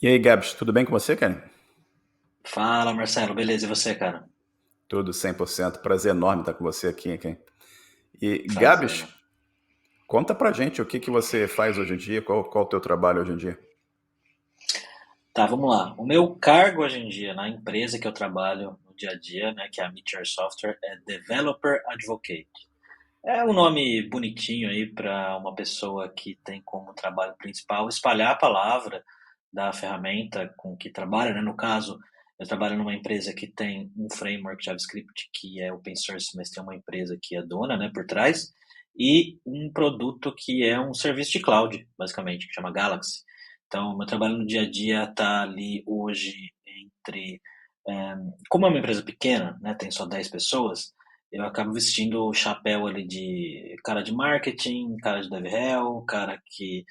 E aí, Gabs, tudo bem com você, cara? Fala, Marcelo, beleza? E você, cara? Tudo 100%. Prazer enorme estar com você aqui, cara. E, Prazer, Gabs, mano. conta pra gente o que que você faz hoje em dia, qual o teu trabalho hoje em dia? Tá, vamos lá. O meu cargo hoje em dia na empresa que eu trabalho no dia a dia, né, que é a Meteor Software, é Developer Advocate. É um nome bonitinho aí para uma pessoa que tem como trabalho principal espalhar a palavra da ferramenta com que trabalha, né? No caso, eu trabalho numa empresa que tem um framework JavaScript que é open source, mas tem uma empresa que é dona, né, por trás, e um produto que é um serviço de cloud, basicamente, que chama Galaxy. Então, meu trabalho no dia a dia está ali hoje entre, eh, como é uma empresa pequena, né, tem só 10 pessoas, eu acabo vestindo o chapéu ali de cara de marketing, cara de DevRel, cara que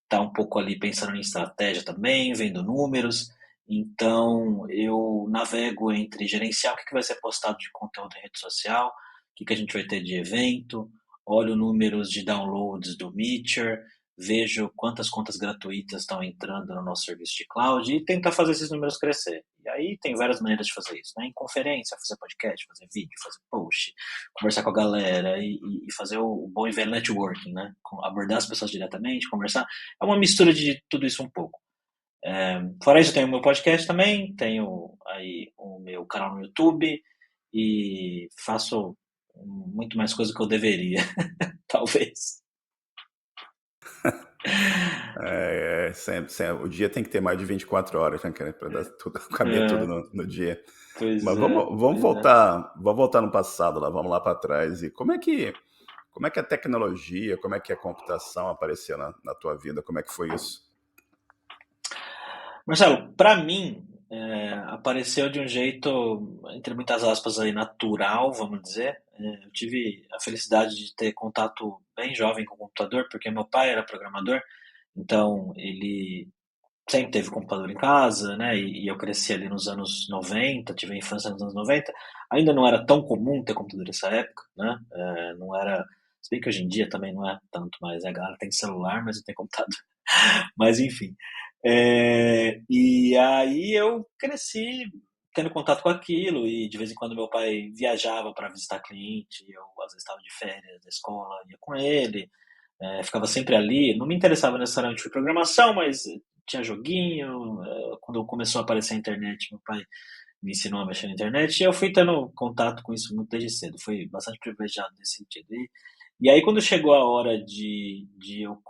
tá um pouco ali pensando em estratégia também, vendo números. Então, eu navego entre gerenciar o que vai ser postado de conteúdo em rede social, o que a gente vai ter de evento, olho números de downloads do Meteor, vejo quantas contas gratuitas estão entrando no nosso serviço de cloud e tentar fazer esses números crescer. E aí tem várias maneiras de fazer isso, né? Em conferência, fazer podcast, fazer vídeo, fazer post, conversar com a galera e fazer o bom e velho networking, né? Abordar as pessoas diretamente, conversar. É uma mistura de tudo isso um pouco. Fora isso, eu tenho o meu podcast também, tenho aí o meu canal no YouTube e faço muito mais coisa que eu deveria, talvez. O dia tem que ter mais de 24 horas, né, cara, para dar tudo, caber tudo É, no dia. pois Mas é, vamos pois é. voltar no passado lá, vamos lá para trás. E como é que a tecnologia, como é que a computação apareceu na tua vida? Como é que foi isso? Marcelo, para mim, apareceu de um jeito, entre muitas aspas, aí, natural, vamos dizer. Eu tive a felicidade de ter contato bem jovem com o computador, porque meu pai era programador, então ele sempre teve computador em casa, né? E eu cresci ali nos anos 90, tive a infância nos anos 90. Ainda não era tão comum ter computador nessa época, né? Não era. Se bem que hoje em dia também não é tanto mais, né? A galera tem celular, mas não tem computador. Mas enfim. E aí eu cresci tendo contato com aquilo e de vez em quando meu pai viajava para visitar cliente, eu às vezes estava de férias da escola, ia com ele, ficava sempre ali. Não me interessava necessariamente por programação, mas tinha joguinho. Quando começou a aparecer a internet, meu pai me ensinou a mexer na internet e eu fui tendo contato com isso muito desde cedo. Fui bastante privilegiado nesse sentido. E aí, quando chegou a hora de eu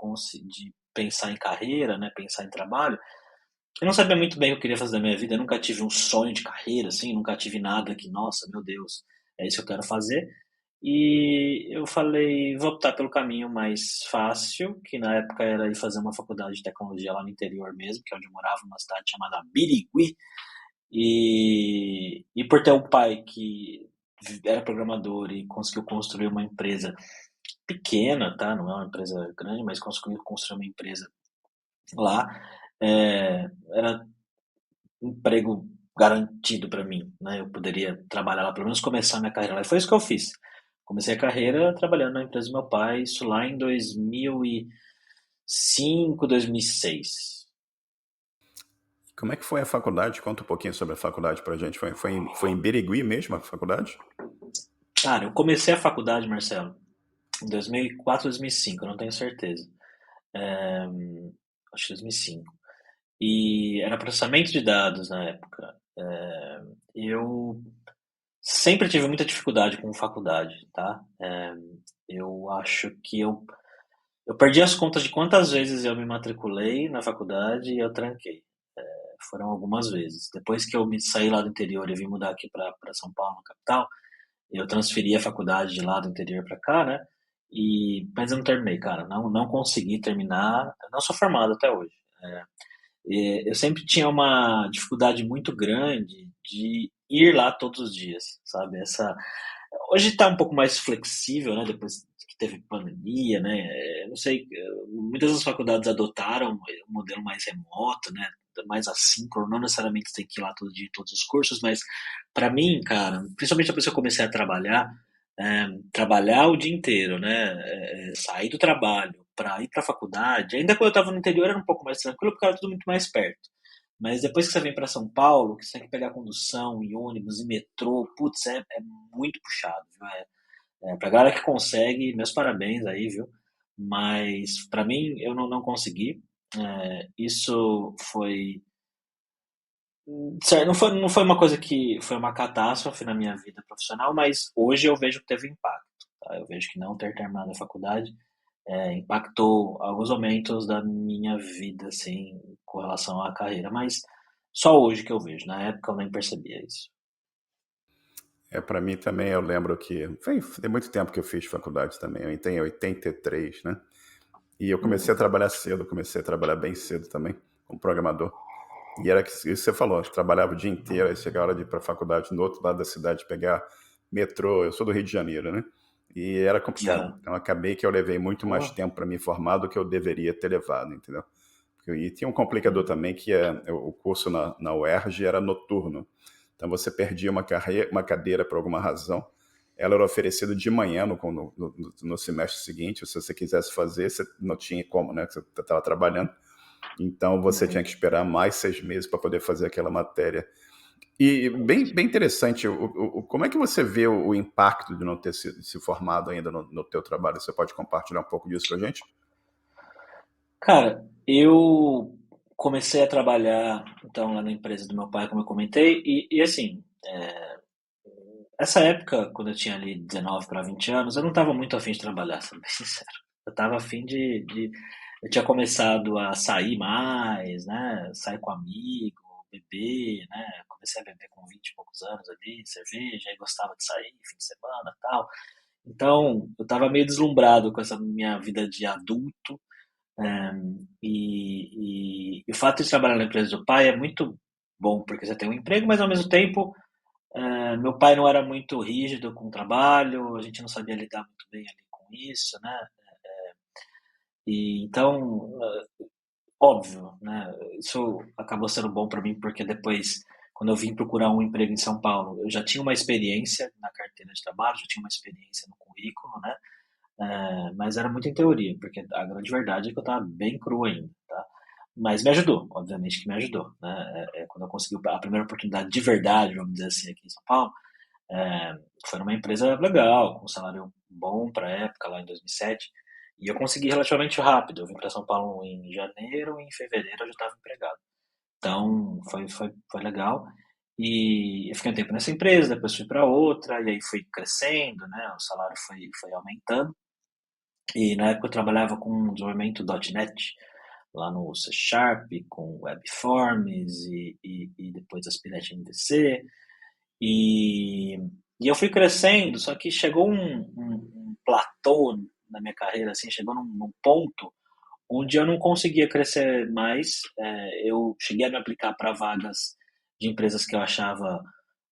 de pensar em carreira, né, pensar em trabalho, eu não sabia muito bem o que eu queria fazer da minha vida. Eu nunca tive um sonho de carreira, assim, nunca tive nada que, nossa, meu Deus, é isso que eu quero fazer. E eu falei, vou optar pelo caminho mais fácil, que na época era ir fazer uma faculdade de tecnologia lá no interior mesmo, que é onde eu morava, numa cidade chamada Birigui. E por ter um pai que era programador e conseguiu construir uma empresa pequena, tá? Não é uma empresa grande, mas conseguiu construir uma empresa lá. Era um emprego garantido para mim, né? Eu poderia trabalhar lá, pelo menos começar minha carreira lá. E foi isso que eu fiz. Comecei a carreira trabalhando na empresa do meu pai, isso lá em 2005, 2006. Como é que foi a faculdade? Conta um pouquinho sobre a faculdade pra gente. Foi em Birigui mesmo a faculdade? Cara, eu comecei a faculdade, Marcelo, em 2004, 2005, eu não tenho certeza. É, acho que 2005. E era processamento de dados na época. Eu sempre tive muita dificuldade com faculdade, tá? Eu acho que eu perdi as contas de quantas vezes eu me matriculei na faculdade e eu tranquei. Foram algumas vezes. Depois que eu me saí lá do interior e vim mudar aqui para São Paulo, na capital, eu transferi a faculdade de lá do interior para cá, né? Mas eu não terminei, cara. Não consegui terminar. Eu não sou formado até hoje. Eu sempre tinha uma dificuldade muito grande de ir lá todos os dias, sabe? Hoje está um pouco mais flexível, né? Depois que teve pandemia, né? Não sei, muitas das faculdades adotaram um modelo mais remoto, né? Mais assíncrono, não necessariamente tem que ir lá todo dia em todos os cursos, mas para mim, cara, principalmente depois que eu comecei a trabalhar, trabalhar o dia inteiro, né? Sair do trabalho para ir para a faculdade, ainda quando eu estava no interior era um pouco mais tranquilo porque era tudo muito mais perto. Mas depois que você vem para São Paulo, que você tem que pegar condução e ônibus e metrô, putz, é muito puxado, viu? Pra galera que consegue, meus parabéns aí, viu? Mas para mim, eu não consegui. Isso foi. Certo, não foi uma coisa que foi uma catástrofe na minha vida profissional, mas hoje eu vejo que teve impacto. Tá? Eu vejo que não ter terminado a faculdade impactou alguns momentos da minha vida, assim, com relação à carreira, mas só hoje que eu vejo. Na época eu nem percebia isso. Para mim também, eu lembro que tem muito tempo que eu fiz faculdade também, eu entrei em 83, né? E eu comecei a Uhum. trabalhar cedo, comecei a trabalhar bem cedo também, como programador. E era isso que você falou, eu trabalhava o dia inteiro, aí chegava a hora de ir para a faculdade no outro lado da cidade, pegar metrô, eu sou do Rio de Janeiro, né? E era complicado. Aham. Então acabei que eu levei muito mais Pô. tempo para me formar do que eu deveria ter levado, entendeu? E tinha um complicador Uhum. também que o curso na UERJ era noturno. Então você perdia uma cadeira por alguma razão. Ela era oferecida de manhã no semestre seguinte. Se você quisesse fazer, você não tinha como, né? Você estava trabalhando. Então você tinha Uhum. que esperar mais 6 meses para poder fazer aquela matéria. E bem interessante, como é que você vê o impacto de não ter se formado ainda no teu trabalho? Você pode compartilhar um pouco disso com a gente? Cara, eu comecei a trabalhar então lá na empresa do meu pai, como eu comentei, e assim, essa época, quando eu tinha ali 19 para 20 anos, eu não estava muito afim de trabalhar, sendo bem sincero. Eu estava afim eu tinha começado a sair mais, né? Sair com amigo, beber, né? Comecei a beber com 20 e poucos anos ali, cerveja, aí gostava de sair fim de semana e tal. Então, eu estava meio deslumbrado com essa minha vida de adulto. E o fato de trabalhar na empresa do pai é muito bom, porque você tem um emprego, mas ao mesmo tempo meu pai não era muito rígido com o trabalho, a gente não sabia lidar muito bem ali com isso, né? E então, óbvio, né? Isso acabou sendo bom para mim porque depois, quando eu vim procurar um emprego em São Paulo, eu já tinha uma experiência na carteira de trabalho, já tinha uma experiência no currículo, né? Mas era muito em teoria, porque a grande verdade é que eu estava bem cru ainda, tá? Mas me ajudou, obviamente que me ajudou, né? Quando eu consegui a primeira oportunidade de verdade, vamos dizer assim, aqui em São Paulo, é, foi numa empresa legal, com um salário bom para a época, lá em 2007. E eu consegui relativamente rápido. Eu vim para São Paulo em janeiro e em fevereiro eu já estava empregado. Então foi legal. E eu fiquei um tempo nessa empresa, depois fui para outra, e aí fui crescendo, né? O salário foi aumentando. E na época eu trabalhava com desenvolvimento .NET, lá no C Sharp, com Webforms e depois ASP.NET MVC. E, e eu fui crescendo, só que chegou um platô na minha carreira, assim, chegou num ponto onde eu não conseguia crescer mais. Eu cheguei a me aplicar para vagas de empresas que eu achava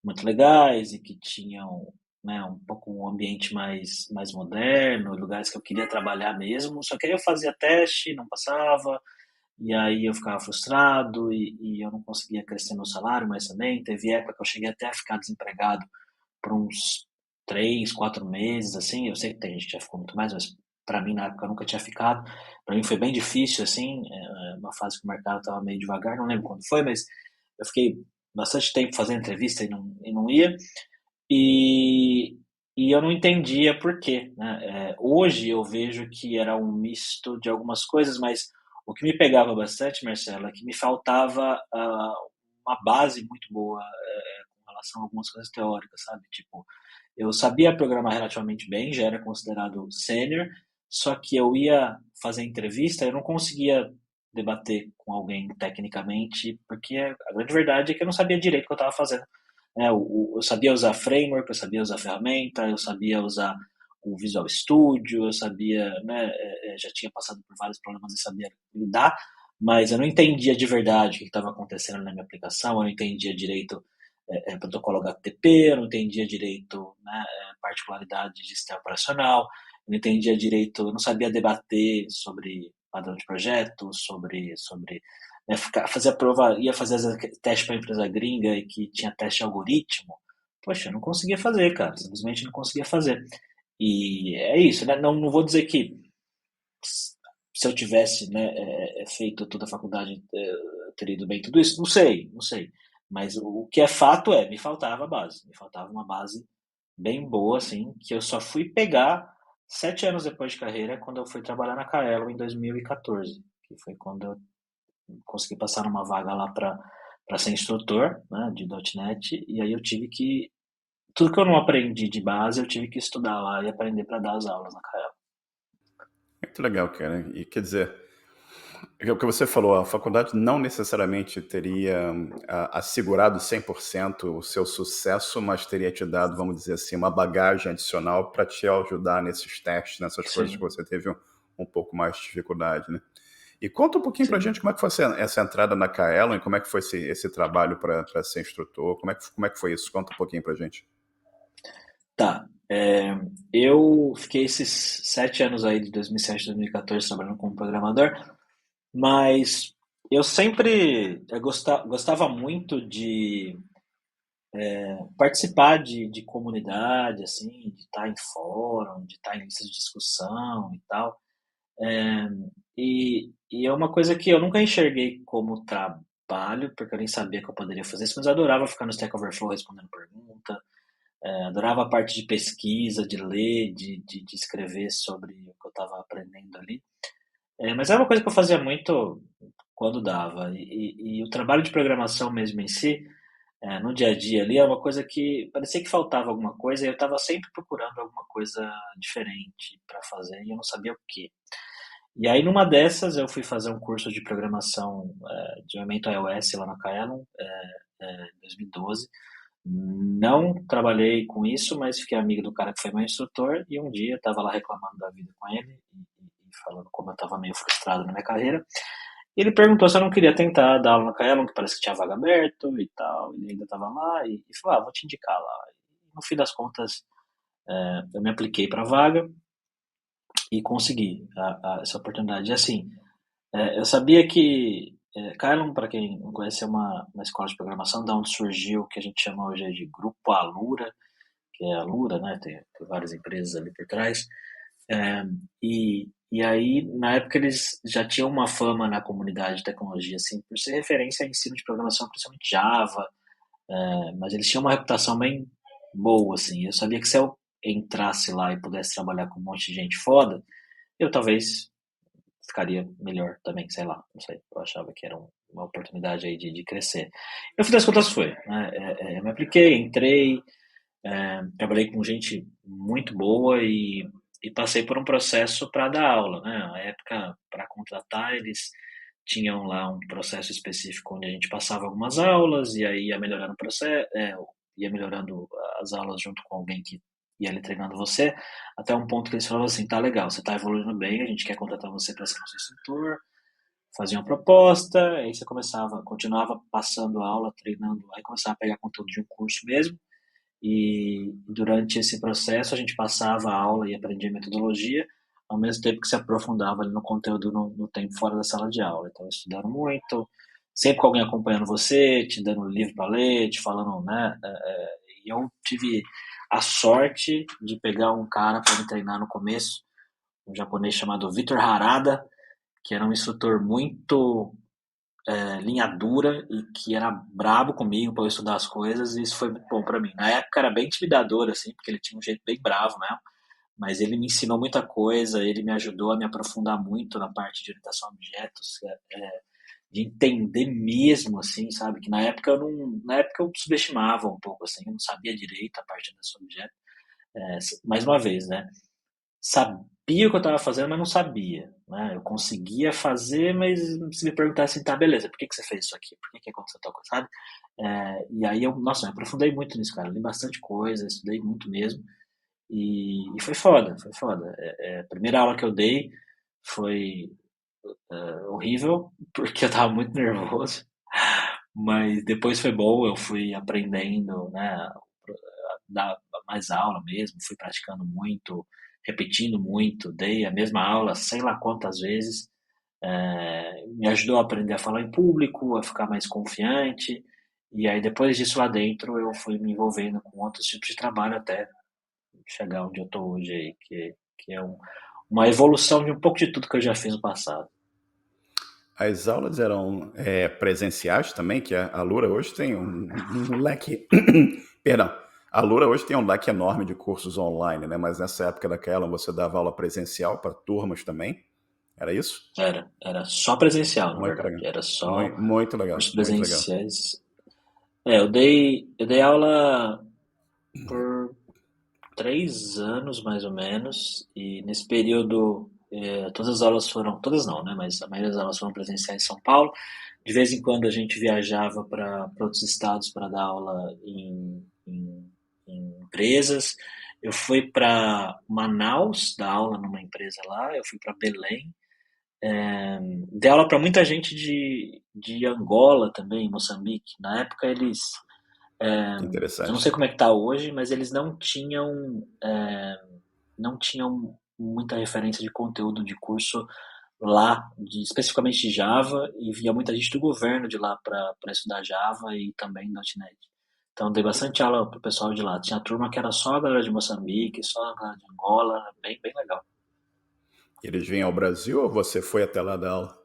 muito legais e que tinham, né, um pouco um ambiente mais moderno, lugares que eu queria trabalhar mesmo. Só que aí eu fazia teste, não passava, e aí eu ficava frustrado e eu não conseguia crescer meu salário mais também. Teve época que eu cheguei até a ficar desempregado por uns 3, 4 meses, assim. Eu sei que tem gente que já ficou muito mais, mas para mim na época eu nunca tinha ficado. Para mim foi bem difícil, assim, uma fase que o mercado estava meio devagar, não lembro quando foi, mas eu fiquei bastante tempo fazendo entrevista e não ia. E, e eu não entendia por quê, né? Hoje eu vejo que era um misto de algumas coisas, mas o que me pegava bastante, Marcelo, é que me faltava uma base muito boa com relação a algumas coisas teóricas, sabe? Tipo, eu sabia programar relativamente bem, já era considerado sênior, só que eu ia fazer entrevista, eu não conseguia debater com alguém tecnicamente, porque a grande verdade é que eu não sabia direito o que eu estava fazendo. Eu sabia usar framework, eu sabia usar ferramenta, eu sabia usar o Visual Studio, eu sabia, né, já tinha passado por vários problemas e sabia lidar, mas eu não entendia de verdade o que estava acontecendo na minha aplicação, eu não entendia direito protocolo HTTP, eu não entendia direito, né, particularidades de sistema operacional, eu não entendia direito, eu não sabia debater sobre padrão de projeto, sobre fazer a prova, ia fazer teste para empresa gringa e que tinha teste de algoritmo. Poxa, eu não conseguia fazer, cara, simplesmente não conseguia fazer. E é isso, né? Não vou dizer que se eu tivesse, né, feito toda a faculdade teria ido bem tudo isso? Não sei, não sei. Mas o que é fato é, me faltava base. Me faltava uma base bem boa, assim, que eu só fui pegar 7 anos depois de carreira, quando eu fui trabalhar na Kaelon em 2014, que foi quando eu consegui passar numa vaga lá para ser instrutor, né, de .NET, e aí eu tive que tudo que eu não aprendi de base, eu tive que estudar lá e aprender para dar as aulas na Kaelon. Muito legal, cara. E quer dizer, é o que você falou, a faculdade não necessariamente teria assegurado 100% o seu sucesso, mas teria te dado, vamos dizer assim, uma bagagem adicional para te ajudar nesses testes, nessas coisas que Sim, você teve um pouco mais de dificuldade, né? E conta um pouquinho pra sim. gente como é que foi essa entrada na Kaelon e como é que foi esse trabalho para ser instrutor, como é que foi isso? Conta um pouquinho pra gente. Tá. Eu fiquei esses 7 anos aí, de 2007 a 2014, trabalhando como programador, mas eu sempre gostava muito de participar de comunidade, assim, de estar em fórum, de estar em listas de discussão e tal. E é uma coisa que eu nunca enxerguei como trabalho, porque eu nem sabia que eu poderia fazer isso, mas eu adorava ficar no Stack Overflow respondendo pergunta, adorava a parte de pesquisa, de ler, de escrever sobre o que eu estava aprendendo ali. Mas era uma coisa que eu fazia muito quando dava. E o trabalho de programação mesmo em si, no dia a dia ali, é uma coisa que parecia que faltava alguma coisa e eu estava sempre procurando alguma coisa diferente para fazer e eu não sabia o que. E aí, numa dessas, eu fui fazer um curso de programação de desenvolvimento iOS lá na Kaelon, em 2012. Não trabalhei com isso, mas fiquei amigo do cara que foi meu instrutor e um dia estava lá reclamando da vida com ele e falando como eu estava meio frustrado na minha carreira. E ele perguntou se eu não queria tentar dar aula na Kaelon, que parece que tinha vaga aberta e tal. Ele ainda estava lá e falou, vou te indicar lá. E, no fim das contas, eu me apliquei para a vaga e consegui essa oportunidade. E assim, eu sabia que Kylon, para quem não conhece, é uma escola de programação da onde surgiu o que a gente chama hoje de Grupo Alura, que é a Alura, né? Tem várias empresas ali por trás. É, e aí, na época, eles já tinham uma fama na comunidade de tecnologia, assim, por ser referência a ensino de programação, principalmente Java, mas eles tinham uma reputação bem boa, assim. Eu sabia que se eu entrasse lá e pudesse trabalhar com um monte de gente foda, eu talvez ficaria melhor também, sei lá, não sei. Eu achava que era uma oportunidade aí de crescer. No fim das contas foi, né? Eu me apliquei, entrei, trabalhei com gente muito boa e passei por um processo para dar aula, né? Na época, para contratar, eles tinham lá um processo específico onde a gente passava algumas aulas e aí ia melhorando o processo, ia melhorando as aulas junto com alguém que ia ali treinando você, até um ponto que eles falavam assim, tá legal, você tá evoluindo bem, a gente quer contratar você para ser nosso instrutor, fazia uma proposta, aí você continuava passando a aula, treinando, aí começava a pegar conteúdo de um curso mesmo, e durante esse processo a gente passava a aula e aprendia metodologia, ao mesmo tempo que se aprofundava ali no conteúdo no tempo fora da sala de aula. Então, estudando muito, sempre com alguém acompanhando você, te dando livro para ler, te falando, né? E eu tive a sorte de pegar um cara para me treinar no começo, um japonês chamado Vitor Harada, que era um instrutor muito linha dura e que era brabo comigo para eu estudar as coisas, e isso foi muito bom para mim. Na época era bem intimidador, assim, porque ele tinha um jeito bem bravo mesmo, mas ele me ensinou muita coisa, ele me ajudou a me aprofundar muito na parte de orientação a objetos, de entender mesmo, assim, sabe? Que na época eu subestimava um pouco, assim, eu não sabia direito a parte desse objeto. Mais uma vez, né? Sabia o que eu estava fazendo, mas não sabia, né? Eu conseguia fazer, mas se me perguntasse assim, tá, beleza, por que você fez isso aqui? Por que aconteceu tal coisa, sabe? E aí nossa, eu me aprofundei muito nisso, cara. Li bastante coisa, estudei muito mesmo. E foi foda, foi foda. A primeira aula que eu dei foi horrível, porque eu tava muito nervoso, mas depois foi bom, eu fui aprendendo, né, a dar mais aula mesmo, fui praticando muito, repetindo muito, dei a mesma aula sei lá quantas vezes, me ajudou a aprender a falar em público, a ficar mais confiante, e aí depois disso lá dentro eu fui me envolvendo com outros tipos de trabalho até chegar onde eu estou hoje aí, que é uma evolução de um pouco de tudo que eu já fiz no passado. As aulas eram presenciais também, que a Lura hoje tem um leque. Perdão. A Lura hoje tem um leque enorme de cursos online, né? Mas nessa época da Kaelon você dava aula presencial para turmas também. Era isso? Era só presencial, na Muito legal. verdade. Era só Muito legal, cursos muito legal. presenciais. Eu dei aula por 3 anos, mais ou menos, e nesse período, todas as aulas foram, todas não, né, mas a maioria das aulas foram presenciais em São Paulo. De vez em quando a gente viajava para outros estados para dar aula em empresas. Eu fui para Manaus dar aula numa empresa lá, eu fui para Belém. Dei aula para muita gente de Angola também, Moçambique. Na época eles, Que eu não sei interessante. como é que tá hoje, mas eles não tinham muita referência de conteúdo de curso lá, especificamente de Java, e via muita gente do governo de lá para estudar Java e também .NET. Então, dei bastante aula pro pessoal de lá. Tinha turma que era só a galera de Moçambique, só a galera de Angola, bem, bem legal. Eles vinham ao Brasil ou você foi até lá dar aula?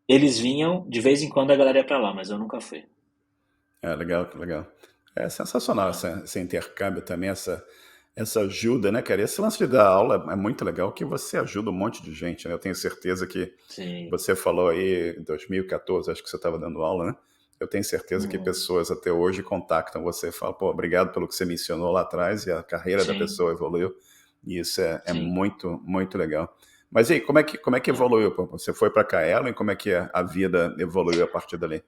Eles vinham, de vez em quando a galera ia pra lá, mas eu nunca fui. É, legal, que legal. É sensacional É, esse intercâmbio também, essa ajuda, né, cara? Esse lance de dar aula é muito legal, que você ajuda um monte de gente, né? Eu tenho certeza que sim. você falou aí em 2014, acho que você estava dando aula, né? Eu tenho certeza que Uhum. pessoas até hoje contactam você e falam, pô, obrigado pelo que você me ensinou lá atrás e a carreira da Sim, pessoa evoluiu. E isso é sim. muito, muito legal. Mas e aí, como é que É. evoluiu? Pô? Você foi para Kaelo e como é que a vida evoluiu a partir dali?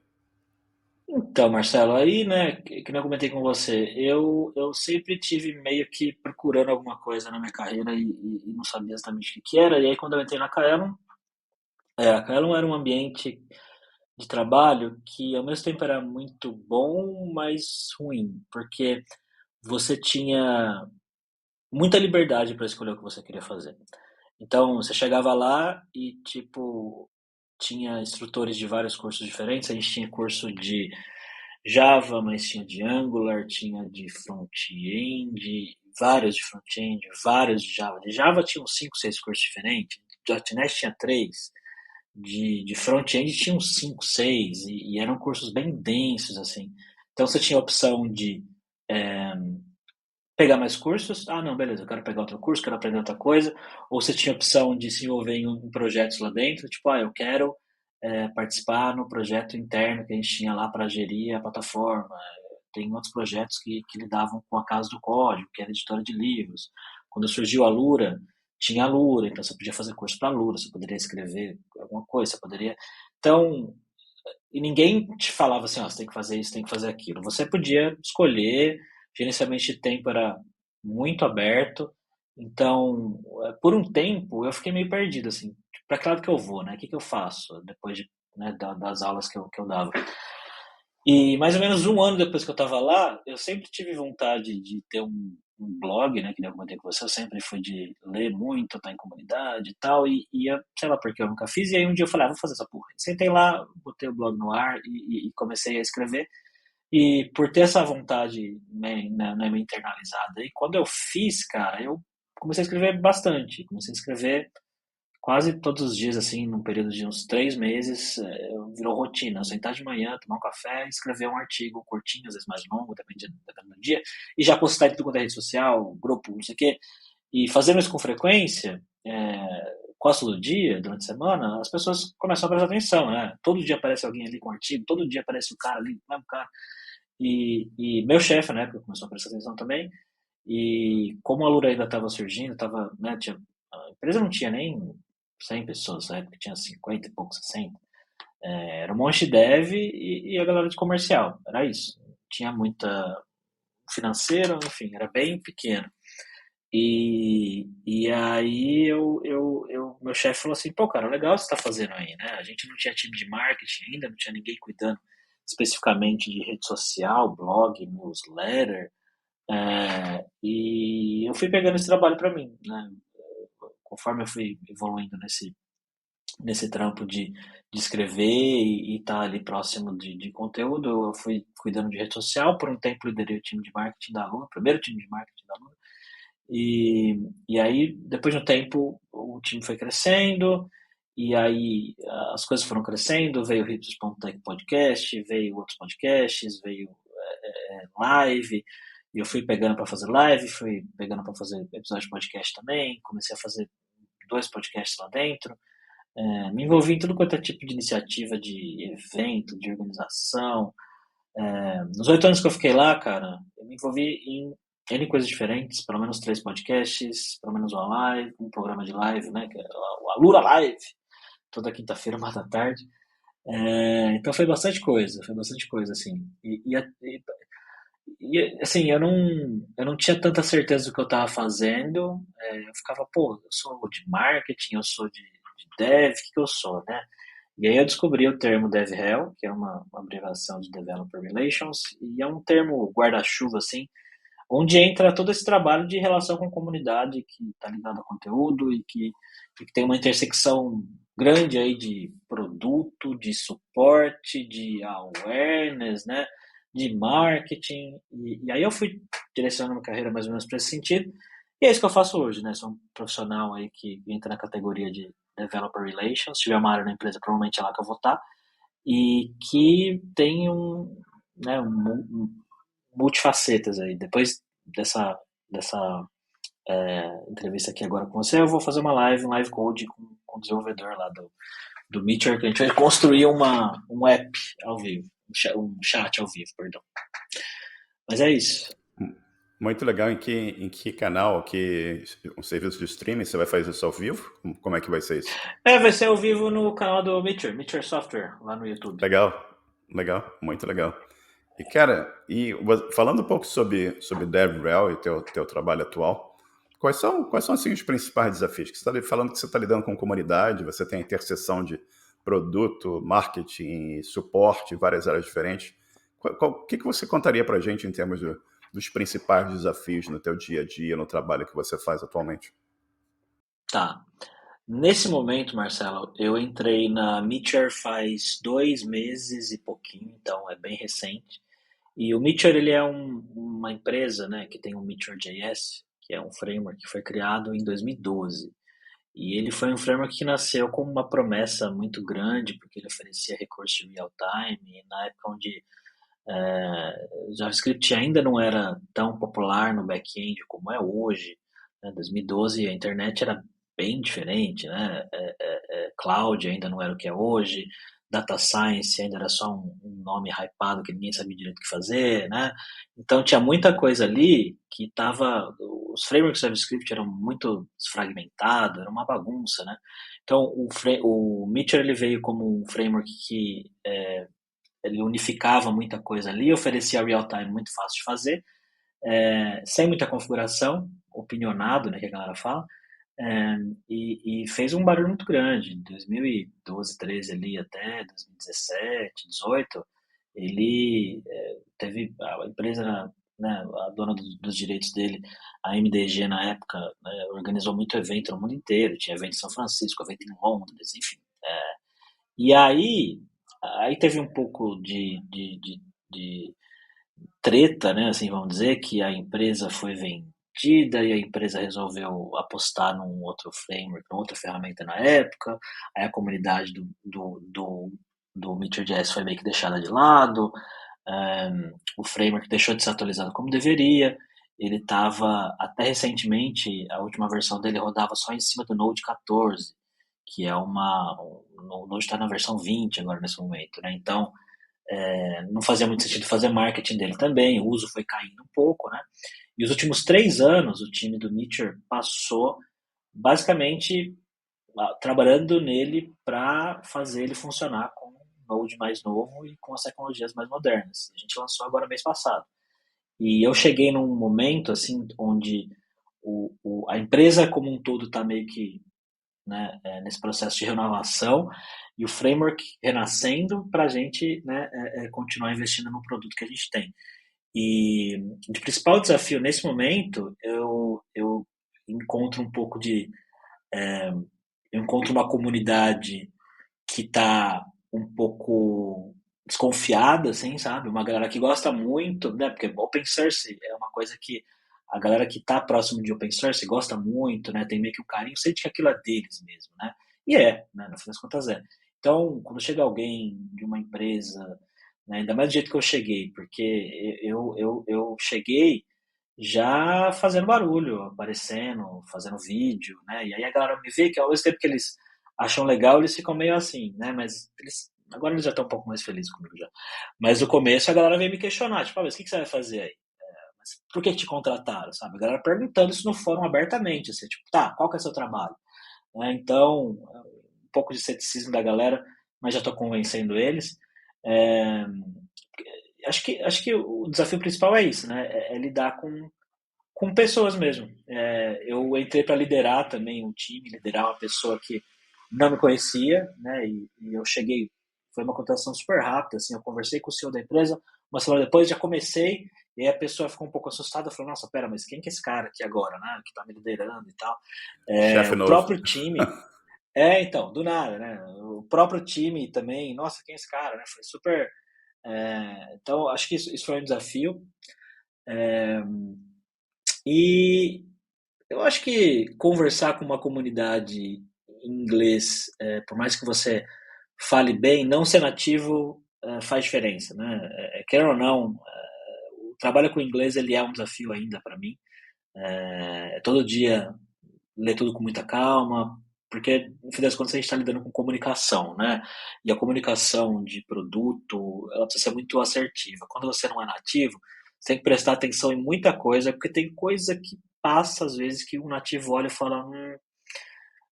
Então, Marcelo, aí, né, que nem eu comentei com você, eu sempre tive meio que procurando alguma coisa na minha carreira e não sabia exatamente o que que era. E aí, quando eu entrei na Kaelon, a Kaelon era um ambiente de trabalho que, ao mesmo tempo, era muito bom, mas ruim, porque você tinha muita liberdade para escolher o que você queria fazer. Então, você chegava lá e, tipo, tinha instrutores de vários cursos diferentes. A gente tinha curso de Java, mas tinha de Angular, tinha de front-end, vários de front-end, vários de Java. De Java tinha uns 5, 6 cursos diferentes, de .NET tinha 3, de front-end tinha uns 5, 6, e eram cursos bem densos, assim. Então você tinha a opção de eh, pegar mais cursos. Ah, não, beleza, eu quero pegar outro curso, quero aprender outra coisa. Ou você tinha a opção de se envolver em projetos lá dentro, tipo, eu quero participar no projeto interno que a gente tinha lá para gerir a plataforma. Tem outros projetos que lidavam com a Casa do Código, que era editora de livros. Quando surgiu a Lura, tinha a Lura, então você podia fazer curso para a Lura, você poderia escrever alguma coisa, você poderia. Então, e ninguém te falava assim, ó, você tem que fazer isso, tem que fazer aquilo. Você podia escolher, gerenciamento de tempo era muito aberto. Então, por um tempo, eu fiquei meio perdido, assim, para que lado que eu vou, né? O que que eu faço depois né, das aulas que eu dava? E mais ou menos um ano depois que eu estava lá, eu sempre tive vontade de ter um blog, né, que nem eu comentei com você, eu sempre fui de ler muito, estar em comunidade e tal, e eu, sei lá porque eu nunca fiz, e aí um dia eu falei, vou fazer essa porra. Sentei lá, botei o blog no ar e comecei a escrever, e por ter essa vontade, né, meio internalizada, e quando eu fiz, cara, eu comecei a escrever bastante, comecei a escrever quase todos os dias, assim, num período de uns 3 meses, virou rotina. Sentar de manhã, tomar um café e escrever um artigo curtinho, às vezes mais longo, dependendo do dia, e já postar em tudo quanto é rede social, grupo, não sei o quê. E fazendo isso com frequência, quase todo dia, durante a semana, as pessoas começam a prestar atenção, né? Todo dia aparece alguém ali com um artigo, todo dia aparece o cara ali, o mesmo cara. E meu chefe, na época, começou a prestar atenção também. E como a Lura ainda estava surgindo, né, a empresa não tinha nem 100 pessoas, na época tinha 50 e pouco, 60. Era um monte de dev e a galera de comercial, era isso. Tinha muita financeira, enfim, era bem pequeno. E aí meu chefe falou assim, pô, cara, legal o que você está fazendo aí, né? A gente não tinha time de marketing ainda, não tinha ninguém cuidando especificamente de rede social, blog, newsletter, e eu fui pegando esse trabalho para mim, né? Conforme eu fui evoluindo nesse trampo de escrever e estar ali próximo de conteúdo, eu fui cuidando de rede social. Por um tempo, liderei o time de marketing da Lua, o primeiro time de marketing da Lua. E aí, depois de um tempo, o time foi crescendo E aí as coisas foram crescendo, veio o Hipsters.tech Podcast, veio outros podcasts, veio live, e eu fui pegando para fazer live, fui pegando para fazer episódio de podcast também, comecei a fazer 2 podcasts lá dentro, me envolvi em tudo quanto é tipo de iniciativa, de evento, de organização. Nos 8 anos que eu fiquei lá, cara, eu me envolvi em N coisas diferentes, pelo menos 3 podcasts, pelo menos uma live, um programa de live, né, que é o Alura Live, toda quinta-feira, 1 da tarde. Então foi bastante coisa, assim. Assim, eu não tinha tanta certeza do que eu estava fazendo. Eu ficava, pô, eu sou de marketing, eu sou de dev, o que, que eu sou, né? E aí eu descobri o termo DevRel, que é uma abreviação de Developer Relations, e é um termo guarda-chuva, assim, onde entra todo esse trabalho de relação com a comunidade que está ligado a conteúdo e que tem uma intersecção grande aí de produto, de suporte, de awareness, né, de marketing. E aí eu fui direcionando minha carreira mais ou menos para esse sentido. E é isso que eu faço hoje, né? Sou um profissional aí que entra na categoria de Developer Relations. Se tiver uma área na empresa, provavelmente é lá que eu vou estar. E que tem né, multifacetas aí. Depois dessa entrevista aqui agora com você, eu vou fazer um live code com o desenvolvedor lá do Meteor, que a gente vai construir um app ao vivo, um chat ao vivo, perdão. Mas é isso. Muito legal. Em que canal, que um serviço de streaming, você vai fazer isso ao vivo? Como é que vai ser isso? Vai ser ao vivo no canal do Meteor Software, lá no YouTube. Legal, legal, muito legal. E cara, falando um pouco sobre DevRel e teu trabalho atual, quais são assim, os principais desafios? Que você está falando que você está lidando com comunidade, você tem a interseção de produto, marketing, suporte, várias áreas diferentes. O que você contaria para a gente em termos dos principais desafios no teu dia a dia, no trabalho que você faz atualmente? Tá. Nesse momento, Marcelo, eu entrei na Meteor faz 2 meses e pouquinho, então é bem recente. E o Meteor, ele é uma empresa, né, que tem o Meteor.js, que é um framework que foi criado em 2012. E ele foi um framework que nasceu com uma promessa muito grande, porque ele oferecia recurso de real-time, e na época onde JavaScript ainda não era tão popular no back-end como é hoje, né, 2012 a internet era bem diferente, né? Cloud ainda não era o que é hoje, Data Science ainda era só um nome hypado que ninguém sabia direito o que fazer, né? Então tinha muita coisa ali que estava, os frameworks de JavaScript eram muito fragmentados, era uma bagunça, né? Então o Meteor ele veio como um framework que ele unificava muita coisa ali, oferecia real-time muito fácil de fazer, sem muita configuração, opinionado, né, que a galera fala, e fez um barulho muito grande. De 2012, 13 ali até 2017, 18, ele teve a empresa, né, a dona dos direitos dele, a MDG na época, né, organizou muito evento no mundo inteiro, tinha evento em São Francisco, evento em Londres, enfim. E aí teve um pouco de treta, né, assim, vamos dizer, que a empresa foi vendida e a empresa resolveu apostar num outro framework, numa outra ferramenta na época, aí a comunidade do Meteor.js foi meio que deixada de lado, o framework deixou de ser atualizado como deveria, ele estava, até recentemente, a última versão dele rodava só em cima do Node 14, que é o Node está na versão 20 agora nesse momento, né, então não fazia muito sentido fazer marketing dele também, o uso foi caindo um pouco, né? E os últimos 3 anos, o time do Meteor passou basicamente trabalhando nele para fazer ele funcionar com um Node mais novo e com as tecnologias mais modernas. A gente lançou agora mês passado. E eu cheguei num momento assim onde a empresa como um todo está meio que, né, nesse processo de renovação e o framework renascendo para a gente, né, continuar investindo no produto que a gente tem. E o principal desafio nesse momento, eu encontro um pouco eu encontro uma comunidade que está um pouco desconfiada, assim, sabe? Uma galera que gosta muito, né? Porque open source é uma coisa que a galera que está próximo de open source gosta muito, né? Tem meio que um carinho, sente que aquilo é deles mesmo, né? E é, né, no fim das contas é. Então, quando chega alguém de uma empresa, né, ainda mais do jeito que eu cheguei, porque eu cheguei já fazendo barulho, aparecendo, fazendo vídeo, né? E aí a galera me vê que ao mesmo tempo que eles acham legal, eles ficam meio assim, né? Mas agora eles já estão um pouco mais felizes comigo já. Mas no começo a galera veio me questionar, tipo, mas o que que você vai fazer aí? Mas por que te contrataram, sabe? A galera perguntando isso no fórum abertamente, assim, tipo, tá, qual que é o seu trabalho? Né? Então, um pouco de ceticismo da galera, mas já estou convencendo eles. É, acho que o desafio principal é isso, né? É lidar com pessoas mesmo. Eu entrei para liderar também um time, liderar uma pessoa que não me conhecia, né? E eu cheguei, foi uma contratação super rápida, assim, eu conversei com o CEO da empresa, uma semana depois já comecei, e aí a pessoa ficou um pouco assustada, falou, nossa, pera, mas quem que é esse cara aqui agora, né? Que tá me liderando e tal. Chefe O novo. próprio time, então, do nada, né? O próprio time também, nossa, quem é esse cara, né? Foi super. Então, acho que isso foi um desafio. E eu acho que conversar com uma comunidade em inglês, por mais que você fale bem, não ser nativo faz diferença, né? Quer ou não, o trabalho com inglês ele é um desafio ainda para mim. Todo dia ler tudo com muita calma, porque no fim das contas a gente está lidando com comunicação, né? E a comunicação de produto, ela precisa ser muito assertiva. Quando você não é nativo, você tem que prestar atenção em muita coisa, porque tem coisa que passa às vezes que um nativo olha e fala,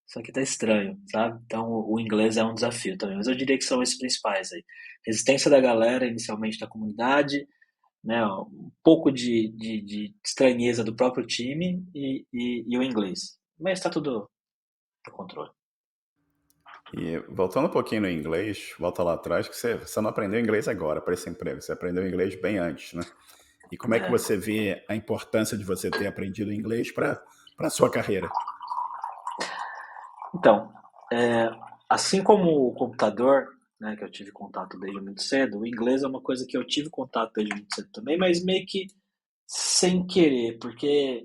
isso aqui tá estranho, sabe? Então o inglês é um desafio também, mas eu diria que são esses principais aí. Resistência da galera, inicialmente da comunidade, né? Um pouco de estranheza do próprio time e o inglês. Mas está tudo no controle. E voltando um pouquinho no inglês, volta lá atrás, que você não aprendeu inglês agora para esse emprego, você aprendeu inglês bem antes, né? E como é que É. você vê a importância de você ter aprendido inglês para a sua carreira? Então, é, assim como o computador, né, que eu tive contato desde muito cedo, o inglês é uma coisa que eu tive contato desde muito cedo também, mas meio que sem querer, porque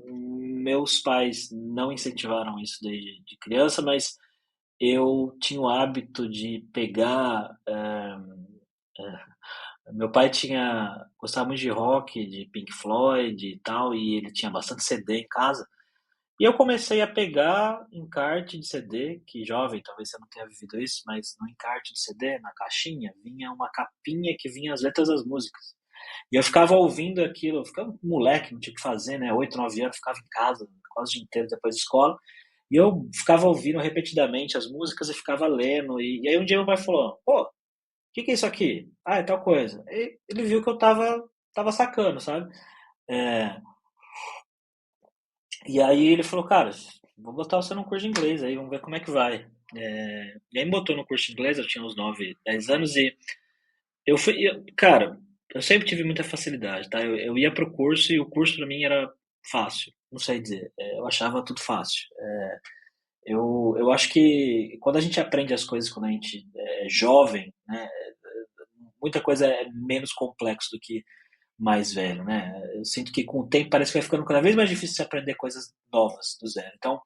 meus pais não incentivaram isso desde de criança, mas eu tinha o hábito de pegar. Meu pai gostava muito de rock, de Pink Floyd e tal, e ele tinha bastante CD em casa. E eu comecei a pegar encarte de CD, que jovem, talvez você não tenha vivido isso, mas no encarte de CD, na caixinha, vinha uma capinha que vinha as letras das músicas. E eu ficava ouvindo aquilo, eu ficava um moleque, não tinha o que fazer, né? 8, 9 anos, ficava em casa quase o dia inteiro depois da escola. E eu ficava ouvindo repetidamente as músicas e ficava lendo. E aí um dia meu pai falou, pô, o que é isso aqui? Ah, é tal coisa. E ele viu que eu tava sacando, sabe? É, e aí ele falou, cara, vou botar você num curso de inglês aí, vamos ver como é que vai. E aí me botou no curso de inglês, eu tinha uns 9, 10 anos e cara, eu sempre tive muita facilidade, tá? Eu ia pro curso e o curso pra mim era fácil, não sei dizer, eu achava tudo fácil. Eu acho que quando a gente aprende as coisas quando a gente é jovem, né, muita coisa é menos complexo do que mais velho, né? Eu sinto que com o tempo parece que vai ficando cada vez mais difícil você aprender coisas novas do zero. Então,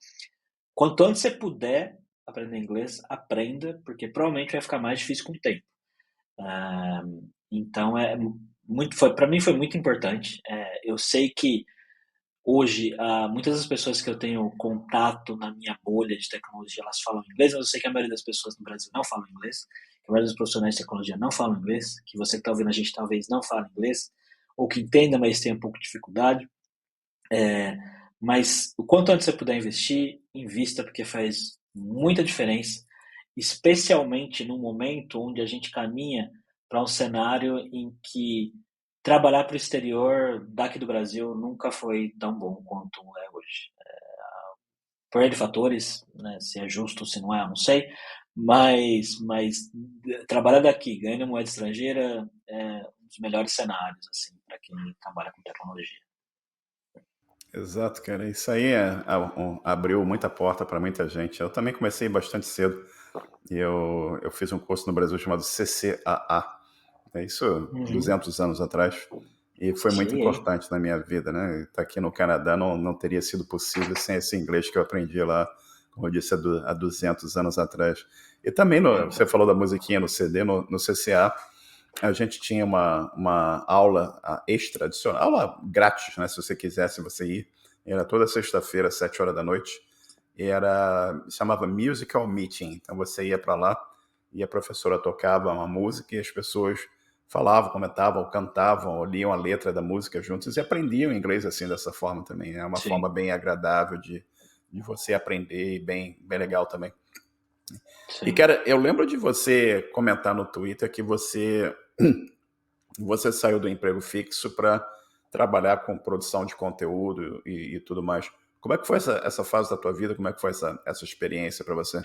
quanto antes você puder aprender inglês, aprenda, porque provavelmente vai ficar mais difícil com o tempo. Ah, então, para mim foi muito importante. Eu sei que hoje, muitas das pessoas que eu tenho contato na minha bolha de tecnologia, elas falam inglês, mas eu sei que a maioria das pessoas no Brasil não falam inglês, que a maioria dos profissionais de tecnologia não falam inglês, que você que está ouvindo a gente talvez não fale inglês, ou que entenda, mas tem um pouco de dificuldade. Mas o quanto antes você puder investir, invista, porque faz muita diferença, especialmente no momento onde a gente caminha para um cenário em que trabalhar para o exterior daqui do Brasil nunca foi tão bom quanto é hoje. Por N fatores, né, se é justo, se não é, eu não sei, mas trabalhar daqui, ganhando moeda estrangeira, é um dos melhores cenários assim, para quem trabalha com tecnologia. Exato, cara. Isso aí abriu muita porta para muita gente. Eu também comecei bastante cedo. E eu fiz um curso no Brasil chamado CCAA. É isso Uhum. 200 anos atrás. E foi muito Sim, importante na minha vida, né? Estar aqui no Canadá não teria sido possível sem esse inglês que eu aprendi lá como eu disse, há 200 anos atrás. E também, você falou da musiquinha no CD, no CCA, a gente tinha uma aula extra, adicional, aula grátis, né, se você quisesse você ir. Era toda sexta-feira, às 7 horas da noite. E chamava Musical Meeting. Então você ia para lá e a professora tocava uma música e as pessoas falavam, comentavam, cantavam, ou liam a letra da música juntos e aprendiam inglês assim, dessa forma também. É uma Sim. forma bem agradável de você aprender e bem legal também. Sim. E, cara, eu lembro de você comentar no Twitter que você saiu do emprego fixo para trabalhar com produção de conteúdo e tudo mais. Como é que foi essa fase da tua vida? Como é que foi essa experiência para você?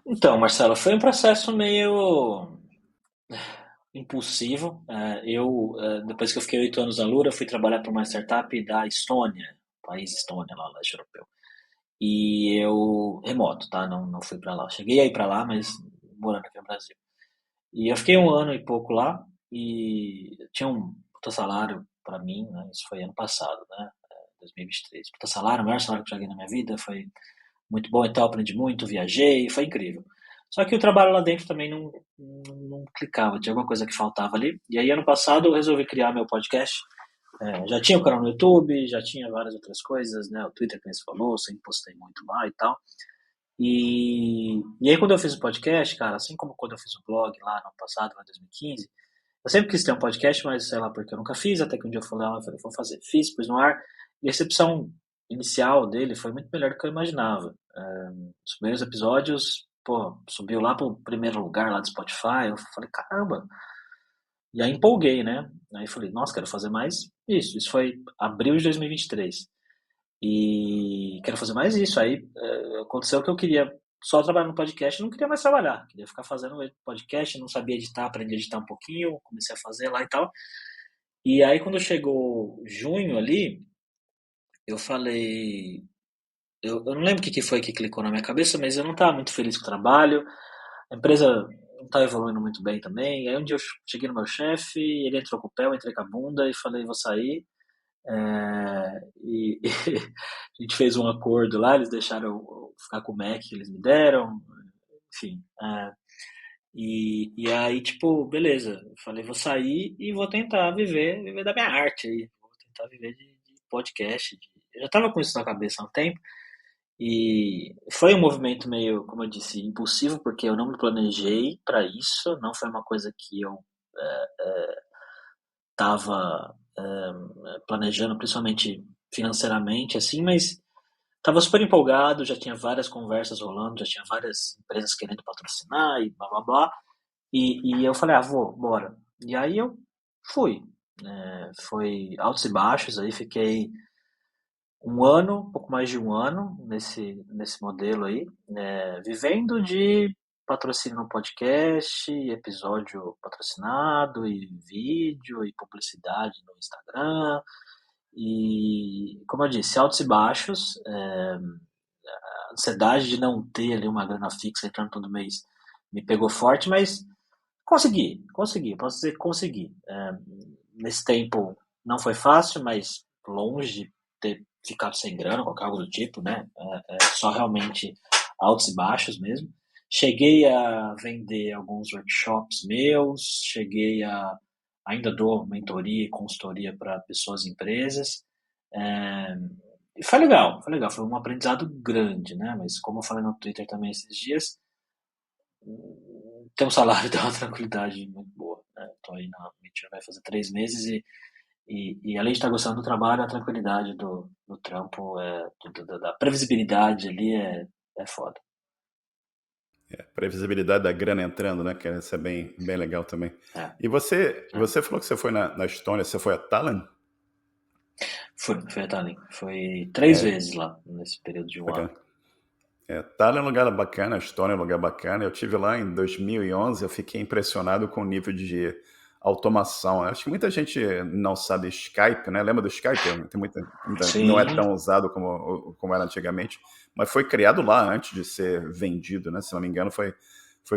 Então, Marcelo, foi um processo meio impulsivo. Depois que eu fiquei 8 anos na Lura, fui trabalhar para uma startup da Estônia, país Estônia, lá no leste europeu. E eu, remoto, tá? Não fui para lá. Cheguei a ir para lá, mas morando aqui no Brasil. E eu fiquei 1 ano e pouco lá e tinha um puta salário para mim, né? Isso foi ano passado, né? 2023. Puta salário, o maior salário que eu já ganhei na minha vida, foi muito bom e tal, aprendi muito, viajei, foi incrível. Só que o trabalho lá dentro também não clicava, tinha alguma coisa que faltava ali. E aí, ano passado, eu resolvi criar meu podcast. Já tinha o canal no YouTube, já tinha várias outras coisas, né? O Twitter, que você falou, sempre postei muito lá e tal. E aí, quando eu fiz o podcast, cara, assim como quando eu fiz o blog lá no ano passado, lá em 2015, eu sempre quis ter um podcast, mas sei lá porque eu nunca fiz, até que um dia eu falei, vou fazer. Fiz, pus no ar, e a recepção inicial dele foi muito melhor do que eu imaginava. Os primeiros episódios, pô, subiu lá pro primeiro lugar lá do Spotify, eu falei, caramba. E aí empolguei, né? Aí falei, nossa, quero fazer mais isso. Isso foi abril de 2023. E quero fazer mais isso. Aí aconteceu que eu queria só trabalhar no podcast, não queria mais trabalhar. Queria ficar fazendo podcast, não sabia editar, aprendi a editar um pouquinho, comecei a fazer lá e tal. E aí quando chegou junho ali, eu falei, eu não lembro o que foi que clicou na minha cabeça, mas eu não estava muito feliz com o trabalho, a empresa não estava evoluindo muito bem também. Aí um dia eu cheguei no meu chefe, ele entrou com o pé, eu entrei com a bunda e falei, vou sair. E a gente fez um acordo lá, eles deixaram eu ficar com o Mac que eles me deram, enfim. E aí, tipo, beleza, eu falei, vou sair e vou tentar viver da minha arte aí, vou tentar viver de podcast. Eu já tava com isso na cabeça há um tempo, e foi um movimento meio, como eu disse, impulsivo, porque eu não me planejei para isso, não foi uma coisa que eu estava planejando, principalmente financeiramente, assim, mas estava super empolgado, já tinha várias conversas rolando, já tinha várias empresas querendo patrocinar e blá blá blá. E eu falei, bora. E aí eu fui. Foi altos e baixos, aí fiquei 1 ano, um pouco mais de 1 ano nesse modelo aí, vivendo de patrocínio no podcast, episódio patrocinado, e vídeo, e publicidade no Instagram, e, como eu disse, altos e baixos, a ansiedade de não ter ali uma grana fixa entrando todo mês me pegou forte, mas consegui, posso dizer que consegui. Nesse tempo não foi fácil, mas longe de ter ficado sem grana, qualquer algo do tipo, né? Só realmente altos e baixos mesmo. Cheguei a vender alguns workshops meus, ainda dou mentoria e consultoria para pessoas e empresas. E foi um aprendizado grande, né? Mas como eu falei no Twitter também esses dias, ter um salário dá uma tranquilidade muito boa, né? Tô aí na Mitchell, vai fazer 3 meses e além de estar gostando do trabalho, a tranquilidade do trampo, da previsibilidade ali é foda. Previsibilidade da grana entrando, né? Que isso é bem legal também. E você falou que você foi na Estônia, você foi a Tallinn? Fui a Tallinn. Foi 3 vezes lá, nesse período de 1 ano. Tallinn é um lugar bacana, a Estônia é um lugar bacana. Eu tive lá em 2011, eu fiquei impressionado com o nível de automação. Acho que muita gente não sabe Skype, né? Lembra do Skype? Não é tão usado como era antigamente, mas foi criado lá antes de ser vendido, né? Se não me engano, foi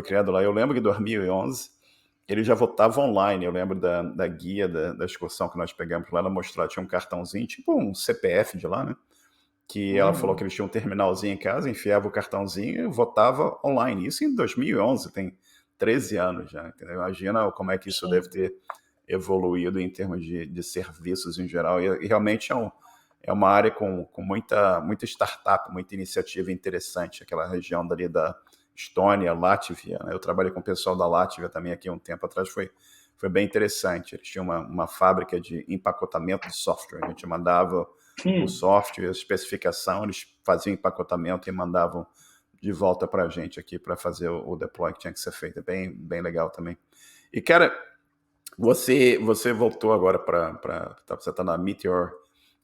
criado lá. Eu lembro que em 2011 ele já votava online. Eu lembro da guia da excursão que nós pegamos lá, ela mostrava, tinha um cartãozinho, tipo um CPF de lá, né? que ela falou que Uhum. eles tinham um terminalzinho em casa, enfiava o cartãozinho e votava online. Isso em 2011, tem 13 anos já. Entendeu? Imagina como é que isso deve Sim. ter evoluído em termos de serviços em geral. E realmente é uma área com muita startup, muita iniciativa interessante, aquela região dali da Estônia, Látvia. Né? Eu trabalhei com o pessoal da Látvia também aqui um tempo atrás, foi bem interessante. Eles tinham uma fábrica de empacotamento de software. A gente mandava o Hum. software, a especificação, eles faziam empacotamento e mandavam de volta para a gente aqui para fazer o deploy que tinha que ser feito. É bem legal também. E, cara, você voltou agora você está na Meteor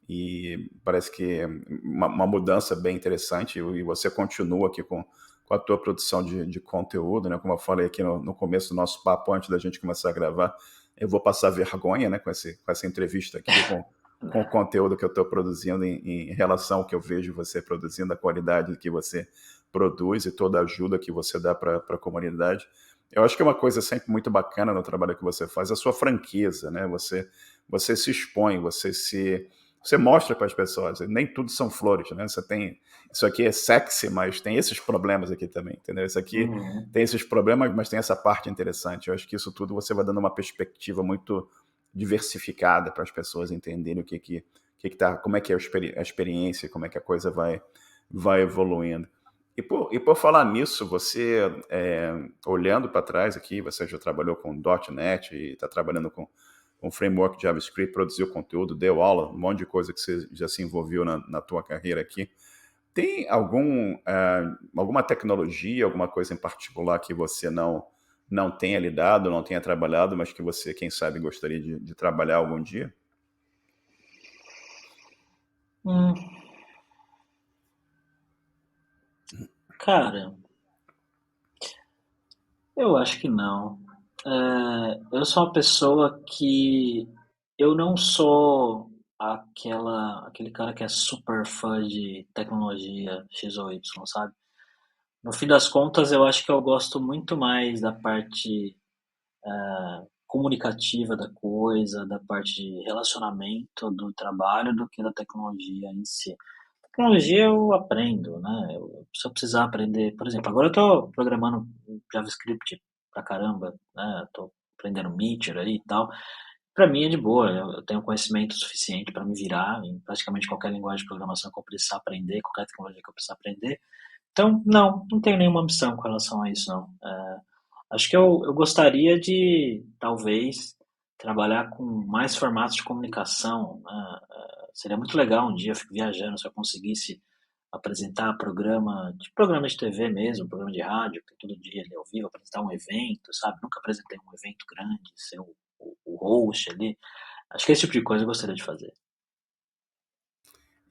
e parece que é uma mudança bem interessante e você continua aqui com a tua produção de conteúdo, né? Como eu falei aqui no começo do nosso papo, antes da gente começar a gravar, eu vou passar vergonha, né, com essa entrevista aqui, com o conteúdo que eu estou produzindo em relação ao que eu vejo você produzindo, a qualidade que você produz e toda a ajuda que você dá para a comunidade. Eu acho que é uma coisa sempre muito bacana no trabalho que você faz, a sua franqueza, né? Você se expõe, você mostra para as pessoas, nem tudo são flores, né? Você tem, isso aqui é sexy, mas tem esses problemas aqui também, entendeu? Isso aqui Uhum. tem esses problemas, mas tem essa parte interessante. Eu acho que isso tudo você vai dando uma perspectiva muito diversificada para as pessoas entenderem que tá, como é que é a experiência, como é que a coisa vai evoluindo. E por falar nisso, você, olhando para trás aqui, você já trabalhou com .NET e está trabalhando com framework JavaScript, produziu conteúdo, deu aula, um monte de coisa que você já se envolveu na tua carreira aqui. Tem alguma tecnologia, alguma coisa em particular que você não tenha lidado, não tenha trabalhado, mas que você, quem sabe, gostaria de trabalhar algum dia? Hum. Cara, eu acho que não. Eu sou uma pessoa que eu não sou aquele cara que é super fã de tecnologia X ou Y, sabe? No fim das contas, eu acho que eu gosto muito mais da parte comunicativa da coisa, da parte de relacionamento do trabalho do que da tecnologia em si. Tecnologia eu aprendo, né? Se eu precisar aprender, por exemplo, agora eu estou programando JavaScript pra caramba, né? Estou aprendendo Meteor aí e tal. Para mim é de boa, eu tenho conhecimento suficiente para me virar em praticamente qualquer linguagem de programação que eu precisar aprender, qualquer tecnologia que eu precisar aprender. Então, não tenho nenhuma ambição com relação a isso, não. Acho que eu gostaria de, talvez, trabalhar com mais formatos de comunicação, né? Seria muito legal um dia, eu fico viajando, se eu conseguisse apresentar programa de TV mesmo, programa de rádio, que todo dia ali ao vivo, apresentar um evento, sabe? Nunca apresentei um evento grande, ser o host ali. Acho que esse tipo de coisa eu gostaria de fazer.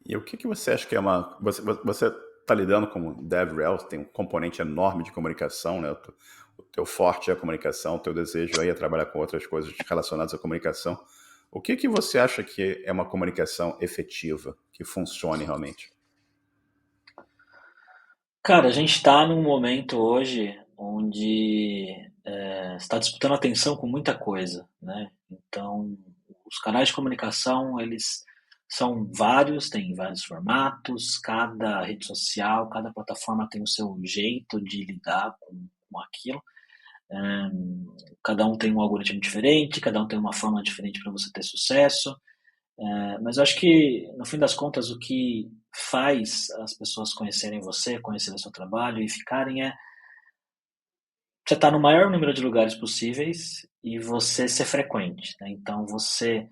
E o que você acha que é uma. Você está lidando com DevRel, tem um componente enorme de comunicação, né? O teu forte é a comunicação, o teu desejo aí é trabalhar com outras coisas relacionadas à comunicação. O que você acha que é uma comunicação efetiva, que funcione realmente? Cara, a gente está num momento hoje onde está disputando atenção com muita coisa, né? Então, os canais de comunicação, eles são vários, tem vários formatos, cada rede social, cada plataforma tem o seu jeito de lidar com aquilo. Cada um tem um algoritmo diferente, cada um tem uma forma diferente para você ter sucesso. Mas eu acho que, no fim das contas, o que faz as pessoas conhecerem você, conhecerem seu trabalho e ficarem você estar no maior número de lugares possíveis e você ser frequente, né? Então, você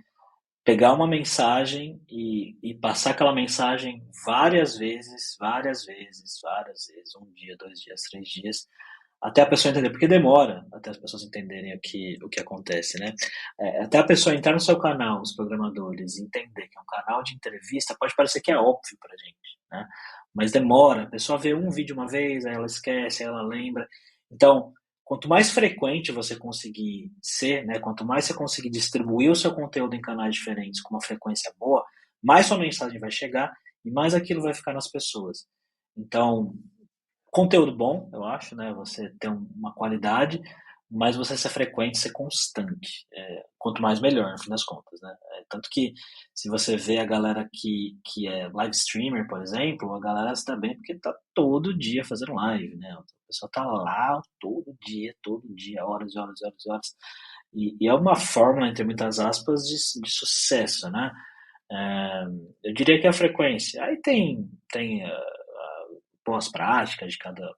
pegar uma mensagem e passar aquela mensagem várias vezes, várias vezes, um dia, 2 dias, 3 dias, até a pessoa entender, porque demora até as pessoas entenderem o que acontece, né? Até a pessoa entrar no seu canal, os programadores, entender que é um canal de entrevista, pode parecer que é óbvio pra gente, né? Mas demora, a pessoa vê um vídeo uma vez, aí ela esquece, aí ela lembra. Então, quanto mais frequente você conseguir ser, né? Quanto mais você conseguir distribuir o seu conteúdo em canais diferentes com uma frequência boa, mais sua mensagem vai chegar e mais aquilo vai ficar nas pessoas. Então, conteúdo bom, eu acho, né? Você ter uma qualidade, mas você ser frequente, ser constante. Quanto mais melhor, no fim das contas, né? Tanto que se você vê a galera que é live streamer, por exemplo, a galera está bem porque tá todo dia fazendo live, né? A pessoa tá lá todo dia, horas e horas e horas e horas. E é uma fórmula, entre muitas aspas, de sucesso, né? É, eu diria que é a frequência. Aí tem boas práticas de cada,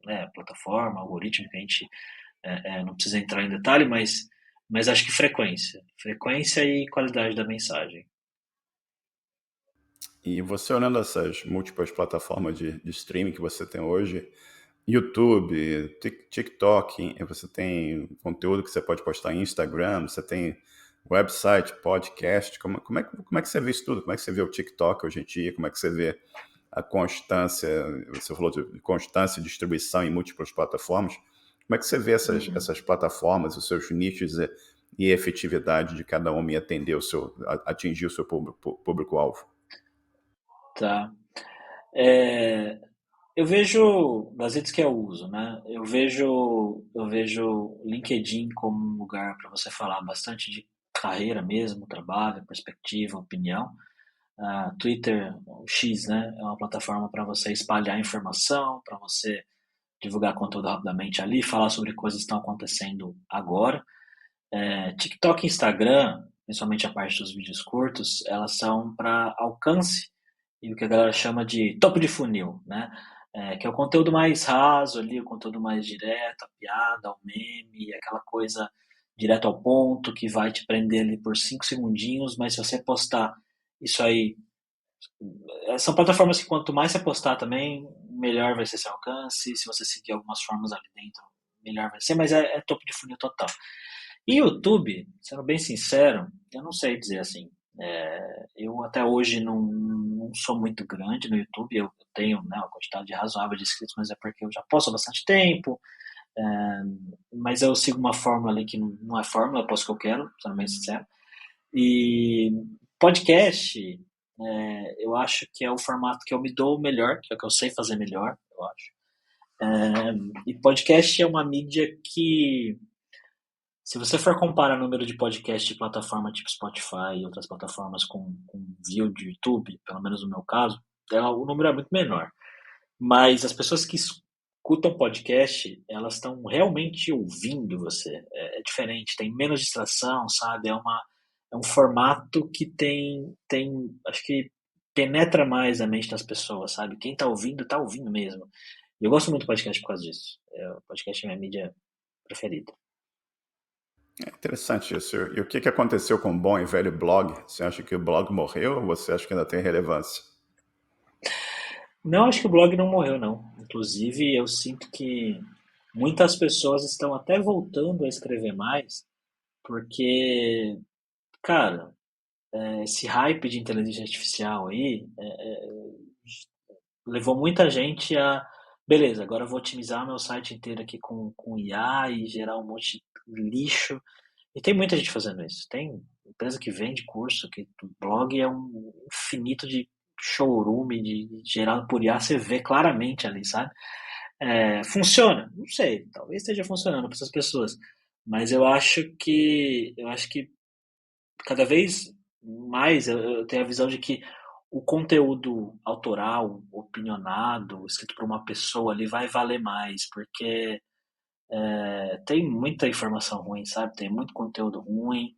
né, plataforma, algoritmo que a gente não precisa entrar em detalhe, mas acho que frequência. Frequência e qualidade da mensagem. E você olhando essas múltiplas plataformas de streaming que você tem hoje, YouTube, TikTok, você tem conteúdo que você pode postar em Instagram, você tem website, podcast, como é que você vê isso tudo? Como é que você vê o TikTok hoje em dia? Como é que você vê a constância, você falou de constância e distribuição em múltiplas plataformas, como é que você vê Uhum. essas plataformas, os seus nichos e a efetividade de cada uma em atender atingir o seu público-alvo? Tá. É, eu vejo, das redes que eu uso, né? Eu vejo o LinkedIn como um lugar para você falar bastante de carreira mesmo, trabalho, perspectiva, opinião. Twitter, o X, né? É uma plataforma para você espalhar informação, para você divulgar conteúdo rapidamente ali, falar sobre coisas que estão acontecendo agora. TikTok e Instagram, principalmente a parte dos vídeos curtos, elas são para alcance e o que a galera chama de topo de funil, né? Que é o conteúdo mais raso ali, o conteúdo mais direto, a piada, o meme, aquela coisa direto ao ponto que vai te prender ali por 5 segundinhos, mas se você postar isso aí, são plataformas que quanto mais você postar também, melhor vai ser seu alcance, se você seguir algumas formas ali dentro, melhor vai ser, mas é topo de funil total. E YouTube, sendo bem sincero, eu não sei dizer assim. Eu até hoje não sou muito grande no YouTube, eu tenho, né, uma quantidade razoável de inscritos, mas é porque eu já posto há bastante tempo. é, mas eu sigo uma fórmula ali que não é fórmula, eu posto o que eu quero, sendo bem sincero. E podcast, eu acho que é o formato que eu me dou melhor, que é o que eu sei fazer melhor, eu acho. E podcast é uma mídia que se você for comparar o número de podcasts de plataforma tipo Spotify e outras plataformas com view de YouTube, pelo menos no meu caso, o número é muito menor. Mas as pessoas que escutam podcast, elas estão realmente ouvindo você. É diferente, tem menos distração, sabe? É um formato que acho que penetra mais a mente das pessoas, sabe? Quem tá ouvindo mesmo. E eu gosto muito do podcast por causa disso. O podcast é minha mídia preferida. É interessante isso. E o que aconteceu com o bom e velho blog? Você acha que o blog morreu ou você acha que ainda tem relevância? Não, acho que o blog não morreu, não. Inclusive, eu sinto que muitas pessoas estão até voltando a escrever mais, porque, cara, esse hype de inteligência artificial aí levou muita gente a, beleza, agora eu vou otimizar meu site inteiro aqui com IA e gerar um monte de lixo. E tem muita gente fazendo isso. Tem empresa que vende curso, que blog é um infinito de showroom de gerado por IA, você vê claramente ali, sabe? Funciona? Não sei, talvez esteja funcionando para essas pessoas, mas eu acho que cada vez mais eu tenho a visão de que o conteúdo autoral, opinionado, escrito por uma pessoa ali vai valer mais, porque tem muita informação ruim, sabe? Tem muito conteúdo ruim.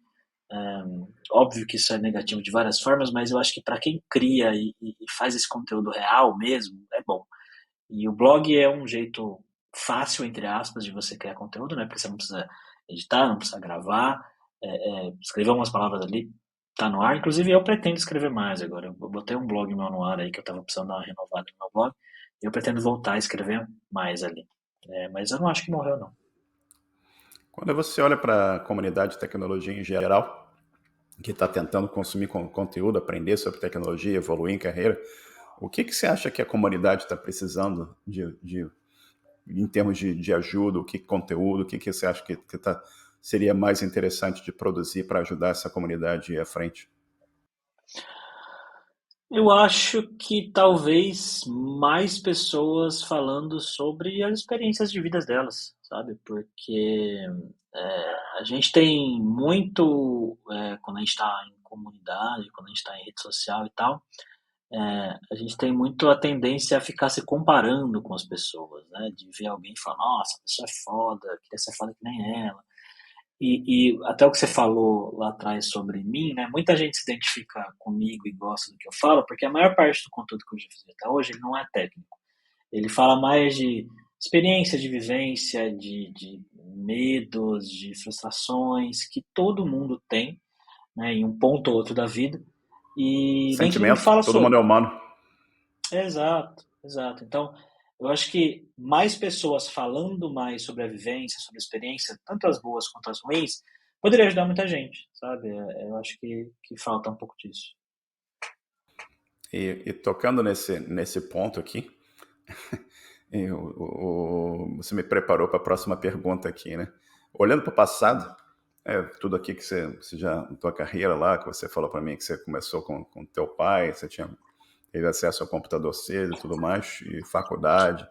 Óbvio que isso é negativo de várias formas, mas eu acho que para quem cria e faz esse conteúdo real mesmo, é bom. E o blog é um jeito fácil, entre aspas, de você criar conteúdo, né? Porque você não precisa editar, não precisa gravar, escrever algumas palavras ali, tá no ar. Inclusive, eu pretendo escrever mais agora. Eu botei um blog meu no ar aí que eu tava precisando dar uma renovada no meu blog. E eu pretendo voltar a escrever mais ali. Mas eu não acho que morreu, não. Quando você olha para a comunidade de tecnologia em geral, que está tentando consumir conteúdo, aprender sobre tecnologia, evoluir em carreira, o que você acha que a comunidade está precisando em termos de ajuda, o que conteúdo, o que você acha que seria mais interessante de produzir para ajudar essa comunidade a ir à frente? Eu acho que talvez mais pessoas falando sobre as experiências de vidas delas, sabe? Porque A gente tem muito, quando a gente está em comunidade, quando a gente está em rede social e tal, a gente tem muito a tendência a ficar se comparando com as pessoas, né? De ver alguém e falar, nossa, a pessoa é foda, queria ser foda que nem ela. E até o que você falou lá atrás sobre mim, né? Muita gente se identifica comigo e gosta do que eu falo, porque a maior parte do conteúdo que eu já fiz até hoje, ele não é técnico. Ele fala mais de experiência, de vivência, de medos, de frustrações que todo mundo tem, né, em um ponto ou outro da vida, e nem todo mundo Sentimento, fala todo mundo é sobre. humano. Exato, exato. Então, eu acho que mais pessoas falando mais sobre a vivência, sobre a experiência, tanto as boas quanto as ruins, poderia ajudar muita gente, sabe? Eu acho que falta um pouco disso. E tocando nesse ponto aqui, você me preparou para a próxima pergunta aqui, né? Olhando para o passado, tudo aqui que você já, tua carreira lá, que você falou para mim que você começou com teu pai, você teve acesso ao computador cedo e tudo mais, e faculdade.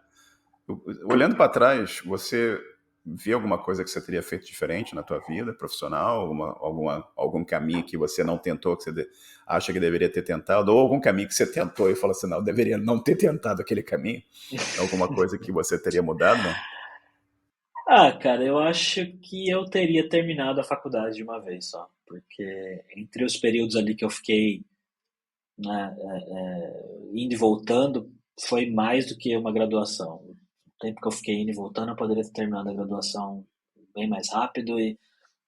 Olhando para trás, você vê alguma coisa que você teria feito diferente na tua vida profissional? Algum caminho que você não tentou, que você acha que deveria ter tentado? Ou algum caminho que você tentou e falou assim, não, eu deveria não ter tentado aquele caminho? Alguma coisa que você teria mudado, não? Ah, cara, eu acho que eu teria terminado a faculdade de uma vez só, porque entre os períodos ali que eu fiquei, né, indo e voltando, foi mais do que uma graduação. O tempo que eu fiquei indo e voltando, eu poderia ter terminado a graduação bem mais rápido e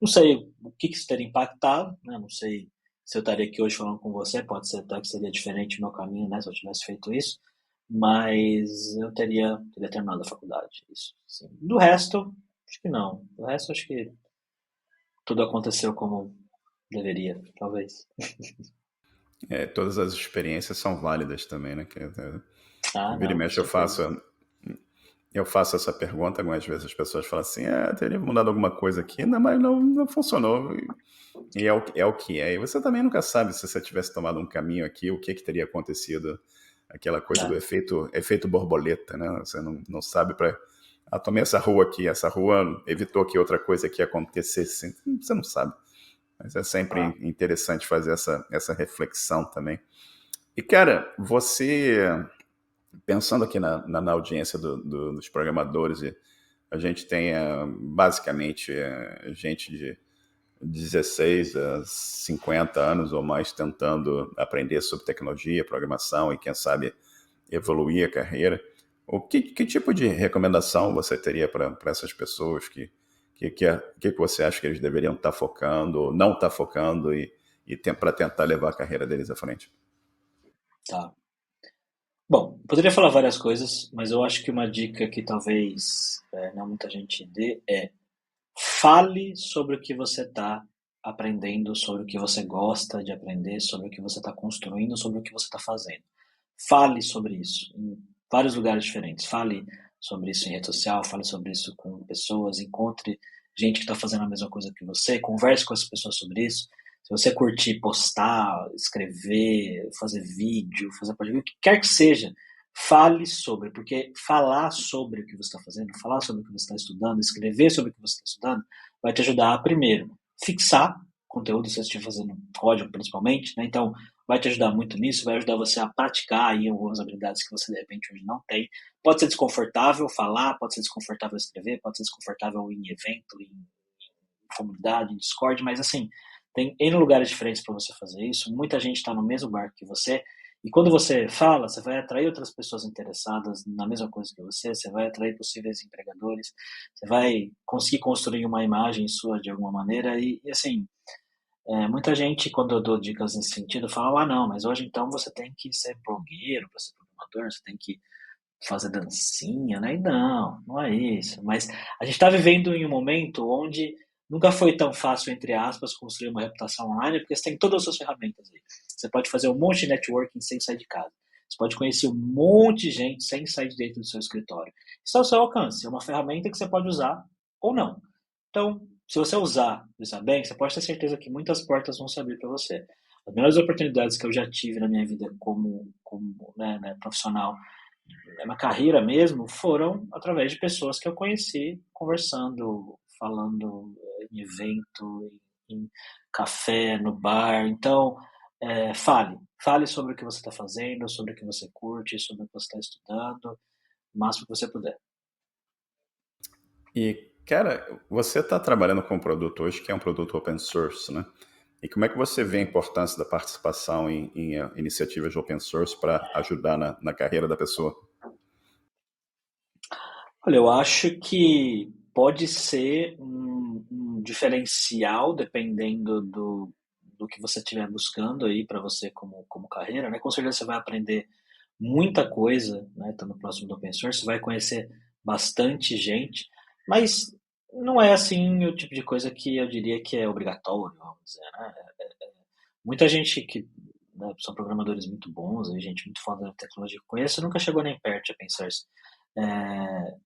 não sei o que isso teria impactado, né? Não sei se eu estaria aqui hoje falando com você, pode ser até que seria diferente o meu caminho, né, se eu tivesse feito isso, mas eu teria terminado a faculdade, isso, sim. Do resto, acho que não. Do resto, acho que tudo aconteceu como deveria, talvez. Todas as experiências são válidas também, né? Ah, Vira e não, com mexe, certeza. eu faço essa pergunta, algumas vezes as pessoas falam assim, teria mudado alguma coisa aqui, não, mas não funcionou. E é o que é. E você também nunca sabe se você tivesse tomado um caminho aqui, o que teria acontecido. Aquela coisa do É, efeito borboleta, né? Você não sabe para. Tomei essa rua evitou que outra coisa aqui acontecesse. Você não sabe. Mas é sempre ah, interessante fazer essa reflexão também. E, cara, você, pensando aqui na audiência dos programadores, a gente tem basicamente gente de 16 a 50 anos ou mais tentando aprender sobre tecnologia, programação e, quem sabe, evoluir a carreira. Que tipo de recomendação você teria para essas pessoas que você acha que eles deveriam estar focando ou não estar focando e para tentar levar a carreira deles à frente? tá. Bom, poderia falar várias coisas, mas eu acho que uma dica que talvez não muita gente dê é fale sobre o que você está aprendendo, sobre o que você gosta de aprender, sobre o que você está construindo, sobre o que você está fazendo. Fale sobre isso em vários lugares diferentes. Fale sobre isso em rede social, fale sobre isso com pessoas, encontre gente que está fazendo a mesma coisa que você, converse com as pessoas sobre isso. Se você curtir postar, escrever, fazer vídeo, fazer podcast, o que quer que seja, fale sobre, porque falar sobre o que você está fazendo, falar sobre o que você está estudando, escrever sobre o que você está estudando, vai te ajudar a, primeiro, fixar conteúdo, se você estiver fazendo código principalmente, né? Então, vai te ajudar muito nisso, vai ajudar você a praticar aí algumas habilidades que você de repente hoje não tem. Pode ser desconfortável falar, pode ser desconfortável escrever, pode ser desconfortável em evento, em comunidade, em Discord, mas assim, tem N lugares diferentes para você fazer isso, muita gente está no mesmo barco que você, e quando você fala, você vai atrair outras pessoas interessadas na mesma coisa que você vai atrair possíveis empregadores, você vai conseguir construir uma imagem sua de alguma maneira, e assim, muita gente, quando eu dou dicas nesse sentido, fala, ah, não, mas hoje então você tem que ser blogueiro para ser programador, você tem que fazer dancinha, né? E não é isso. Mas a gente está vivendo em um momento onde nunca foi tão fácil, entre aspas, construir uma reputação online, porque você tem todas as suas ferramentas aí. Você pode fazer um monte de networking sem sair de casa. Você pode conhecer um monte de gente sem sair de dentro do seu escritório. Isso é ao seu alcance. É uma ferramenta que você pode usar ou não. Então, se você usar bem, você pode ter certeza que muitas portas vão se abrir para você. As melhores oportunidades que eu já tive na minha vida como né, profissional, na carreira mesmo, foram através de pessoas que eu conheci, conversando, falando. em evento, em café, no bar. Então, fale sobre o que você está fazendo, sobre o que você curte, sobre o que você está estudando, o máximo que você puder. E, cara, você está trabalhando com um produto hoje que é um produto open source, né? E como é que você vê a importância da participação em iniciativas de open source para ajudar na carreira da pessoa? Olha, eu acho que pode ser um diferencial dependendo do que você estiver buscando aí para você como carreira, né? Com certeza você vai aprender muita coisa, né? Estando próximo do open source, vai conhecer bastante gente, mas não é assim o tipo de coisa que eu diria que é obrigatório, vamos dizer, né? Muita gente que, né, são programadores muito bons, aí, gente muito foda da tecnologia que eu conheço, nunca chegou nem perto de open source.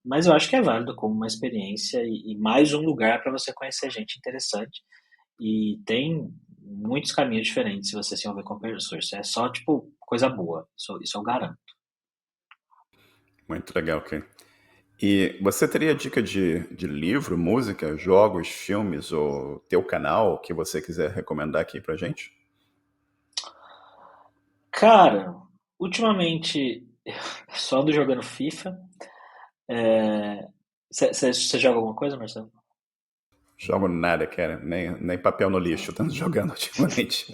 Mas eu acho que é válido como uma experiência e mais um lugar para você conhecer gente interessante. E tem muitos caminhos diferentes se você se envolver com open source. É só, tipo, coisa boa. Isso eu garanto. Muito legal, ok. E você teria dica de livro, música, jogos, filmes ou teu canal que você quiser recomendar aqui pra gente? Cara, ultimamente só ando jogando FIFA. Você joga alguma coisa, Marcelo? Jogo nada, cara. Nem papel no lixo, tanto jogando ultimamente.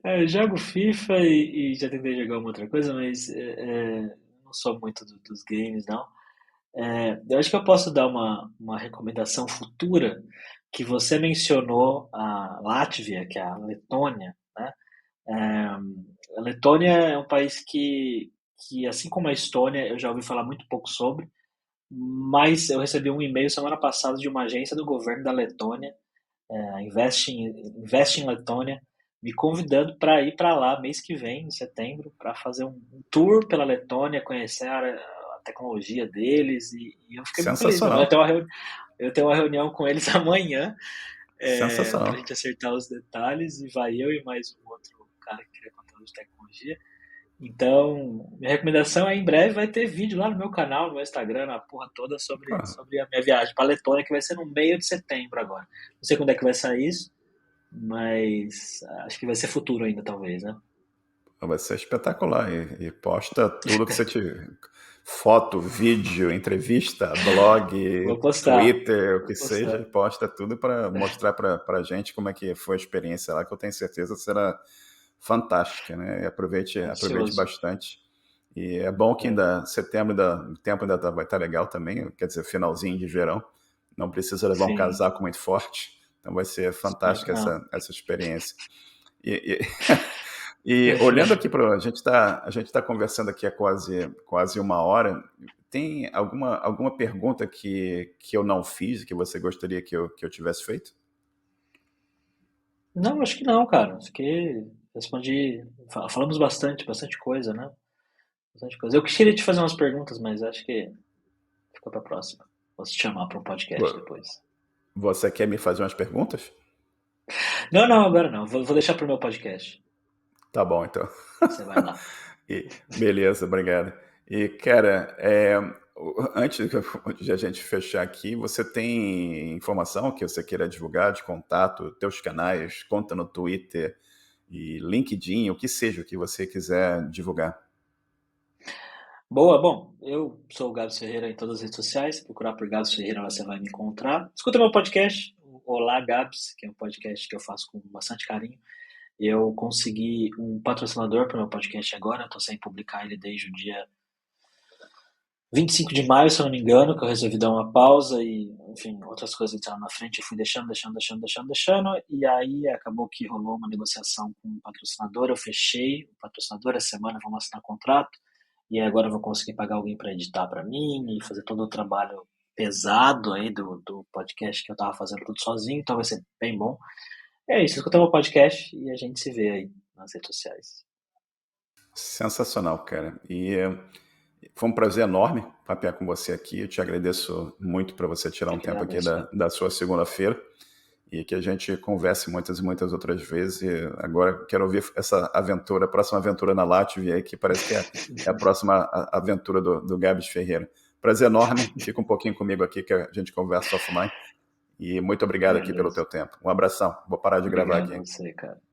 Eu jogo FIFA e já tentei jogar uma outra coisa, mas não sou muito dos games, não. Eu acho que eu posso dar uma recomendação futura, que você mencionou a Látvia, que é a Letônia, né? A Letônia é um país que, assim como a Estônia, eu já ouvi falar muito pouco sobre, mas eu recebi um e-mail semana passada de uma agência do governo da Letônia, Invest em Letônia, me convidando para ir para lá mês que vem, em setembro, para fazer um tour pela Letônia, conhecer a tecnologia deles, e eu fiquei muito feliz. Sensacional. Eu tenho uma reunião com eles amanhã, para a Sensacional. gente acertar os detalhes, e vai eu e mais um outro cara que queria conteúdo de tecnologia. Então, minha recomendação é, em breve vai ter vídeo lá no meu canal, no meu Instagram, na porra toda, sobre, Pô, sobre a minha viagem para Letônia, que vai ser no meio de setembro agora. Não sei quando é que vai sair isso, mas acho que vai ser futuro ainda, talvez, né? vai ser espetacular. E posta tudo que você tiver. Foto, vídeo, entrevista, blog, Vou postar, Twitter, o que vou seja, postar. e posta tudo para mostrar para a gente como é que foi a experiência lá, que eu tenho certeza que será fantástica, né? E aproveite Ansioso. bastante. E é bom que É, ainda setembro, o tempo ainda vai estar legal também, quer dizer, finalzinho de verão. Não precisa levar um sim, casaco muito forte. Então vai ser sim, fantástica não. essa experiência. E, e olhando aqui para a gente tá conversando aqui há quase uma hora. Tem alguma pergunta que eu não fiz que você gostaria que eu tivesse feito? Não, acho que não, cara. Acho que respondi. Falamos bastante coisa, né? Bastante coisa. Eu queria te fazer umas perguntas, mas acho que fica pra próxima. Vou te chamar para um podcast depois. Você quer me fazer umas perguntas? Não, não, agora não. Vou deixar pro meu podcast. Tá bom, então. Você vai lá. Beleza, obrigado. E, cara, antes de a gente fechar aqui, você tem informação que você queira divulgar de contato, teus canais, conta no Twitter e LinkedIn, o que seja o que você quiser divulgar. Boa, bom, eu sou o Gabs Ferreira em todas as redes sociais. Se procurar por Gabs Ferreira, lá você vai me encontrar. Escuta meu podcast, o Olá Gabs, que é um podcast que eu faço com bastante carinho. Eu consegui um patrocinador para o meu podcast agora, estou sem publicar ele desde o dia 25 de maio, se eu não me engano, que eu resolvi dar uma pausa e, enfim, outras coisas entraram na frente, eu fui deixando, e aí acabou que rolou uma negociação com o patrocinador, eu fechei o patrocinador, essa semana vamos assinar contrato, e aí agora eu vou conseguir pagar alguém para editar para mim e fazer todo o trabalho pesado aí do podcast que eu tava fazendo tudo sozinho, então vai ser bem bom. É isso, escuta meu podcast e a gente se vê aí nas redes sociais. Sensacional, cara. E foi um prazer enorme papear com você aqui. Eu te agradeço muito por você tirar Eu um que tempo aqui agradeço, cara. da sua segunda-feira e que a gente converse muitas e muitas outras vezes. E agora quero ouvir essa aventura, a próxima aventura na Latvia, que parece que é a próxima aventura do Gabs Ferreira. Prazer enorme. Fica um pouquinho comigo aqui que a gente conversa offline. E muito obrigado aqui pelo Beleza. teu tempo. Um abração. Vou parar de gravar Obrigado a aqui. você, cara.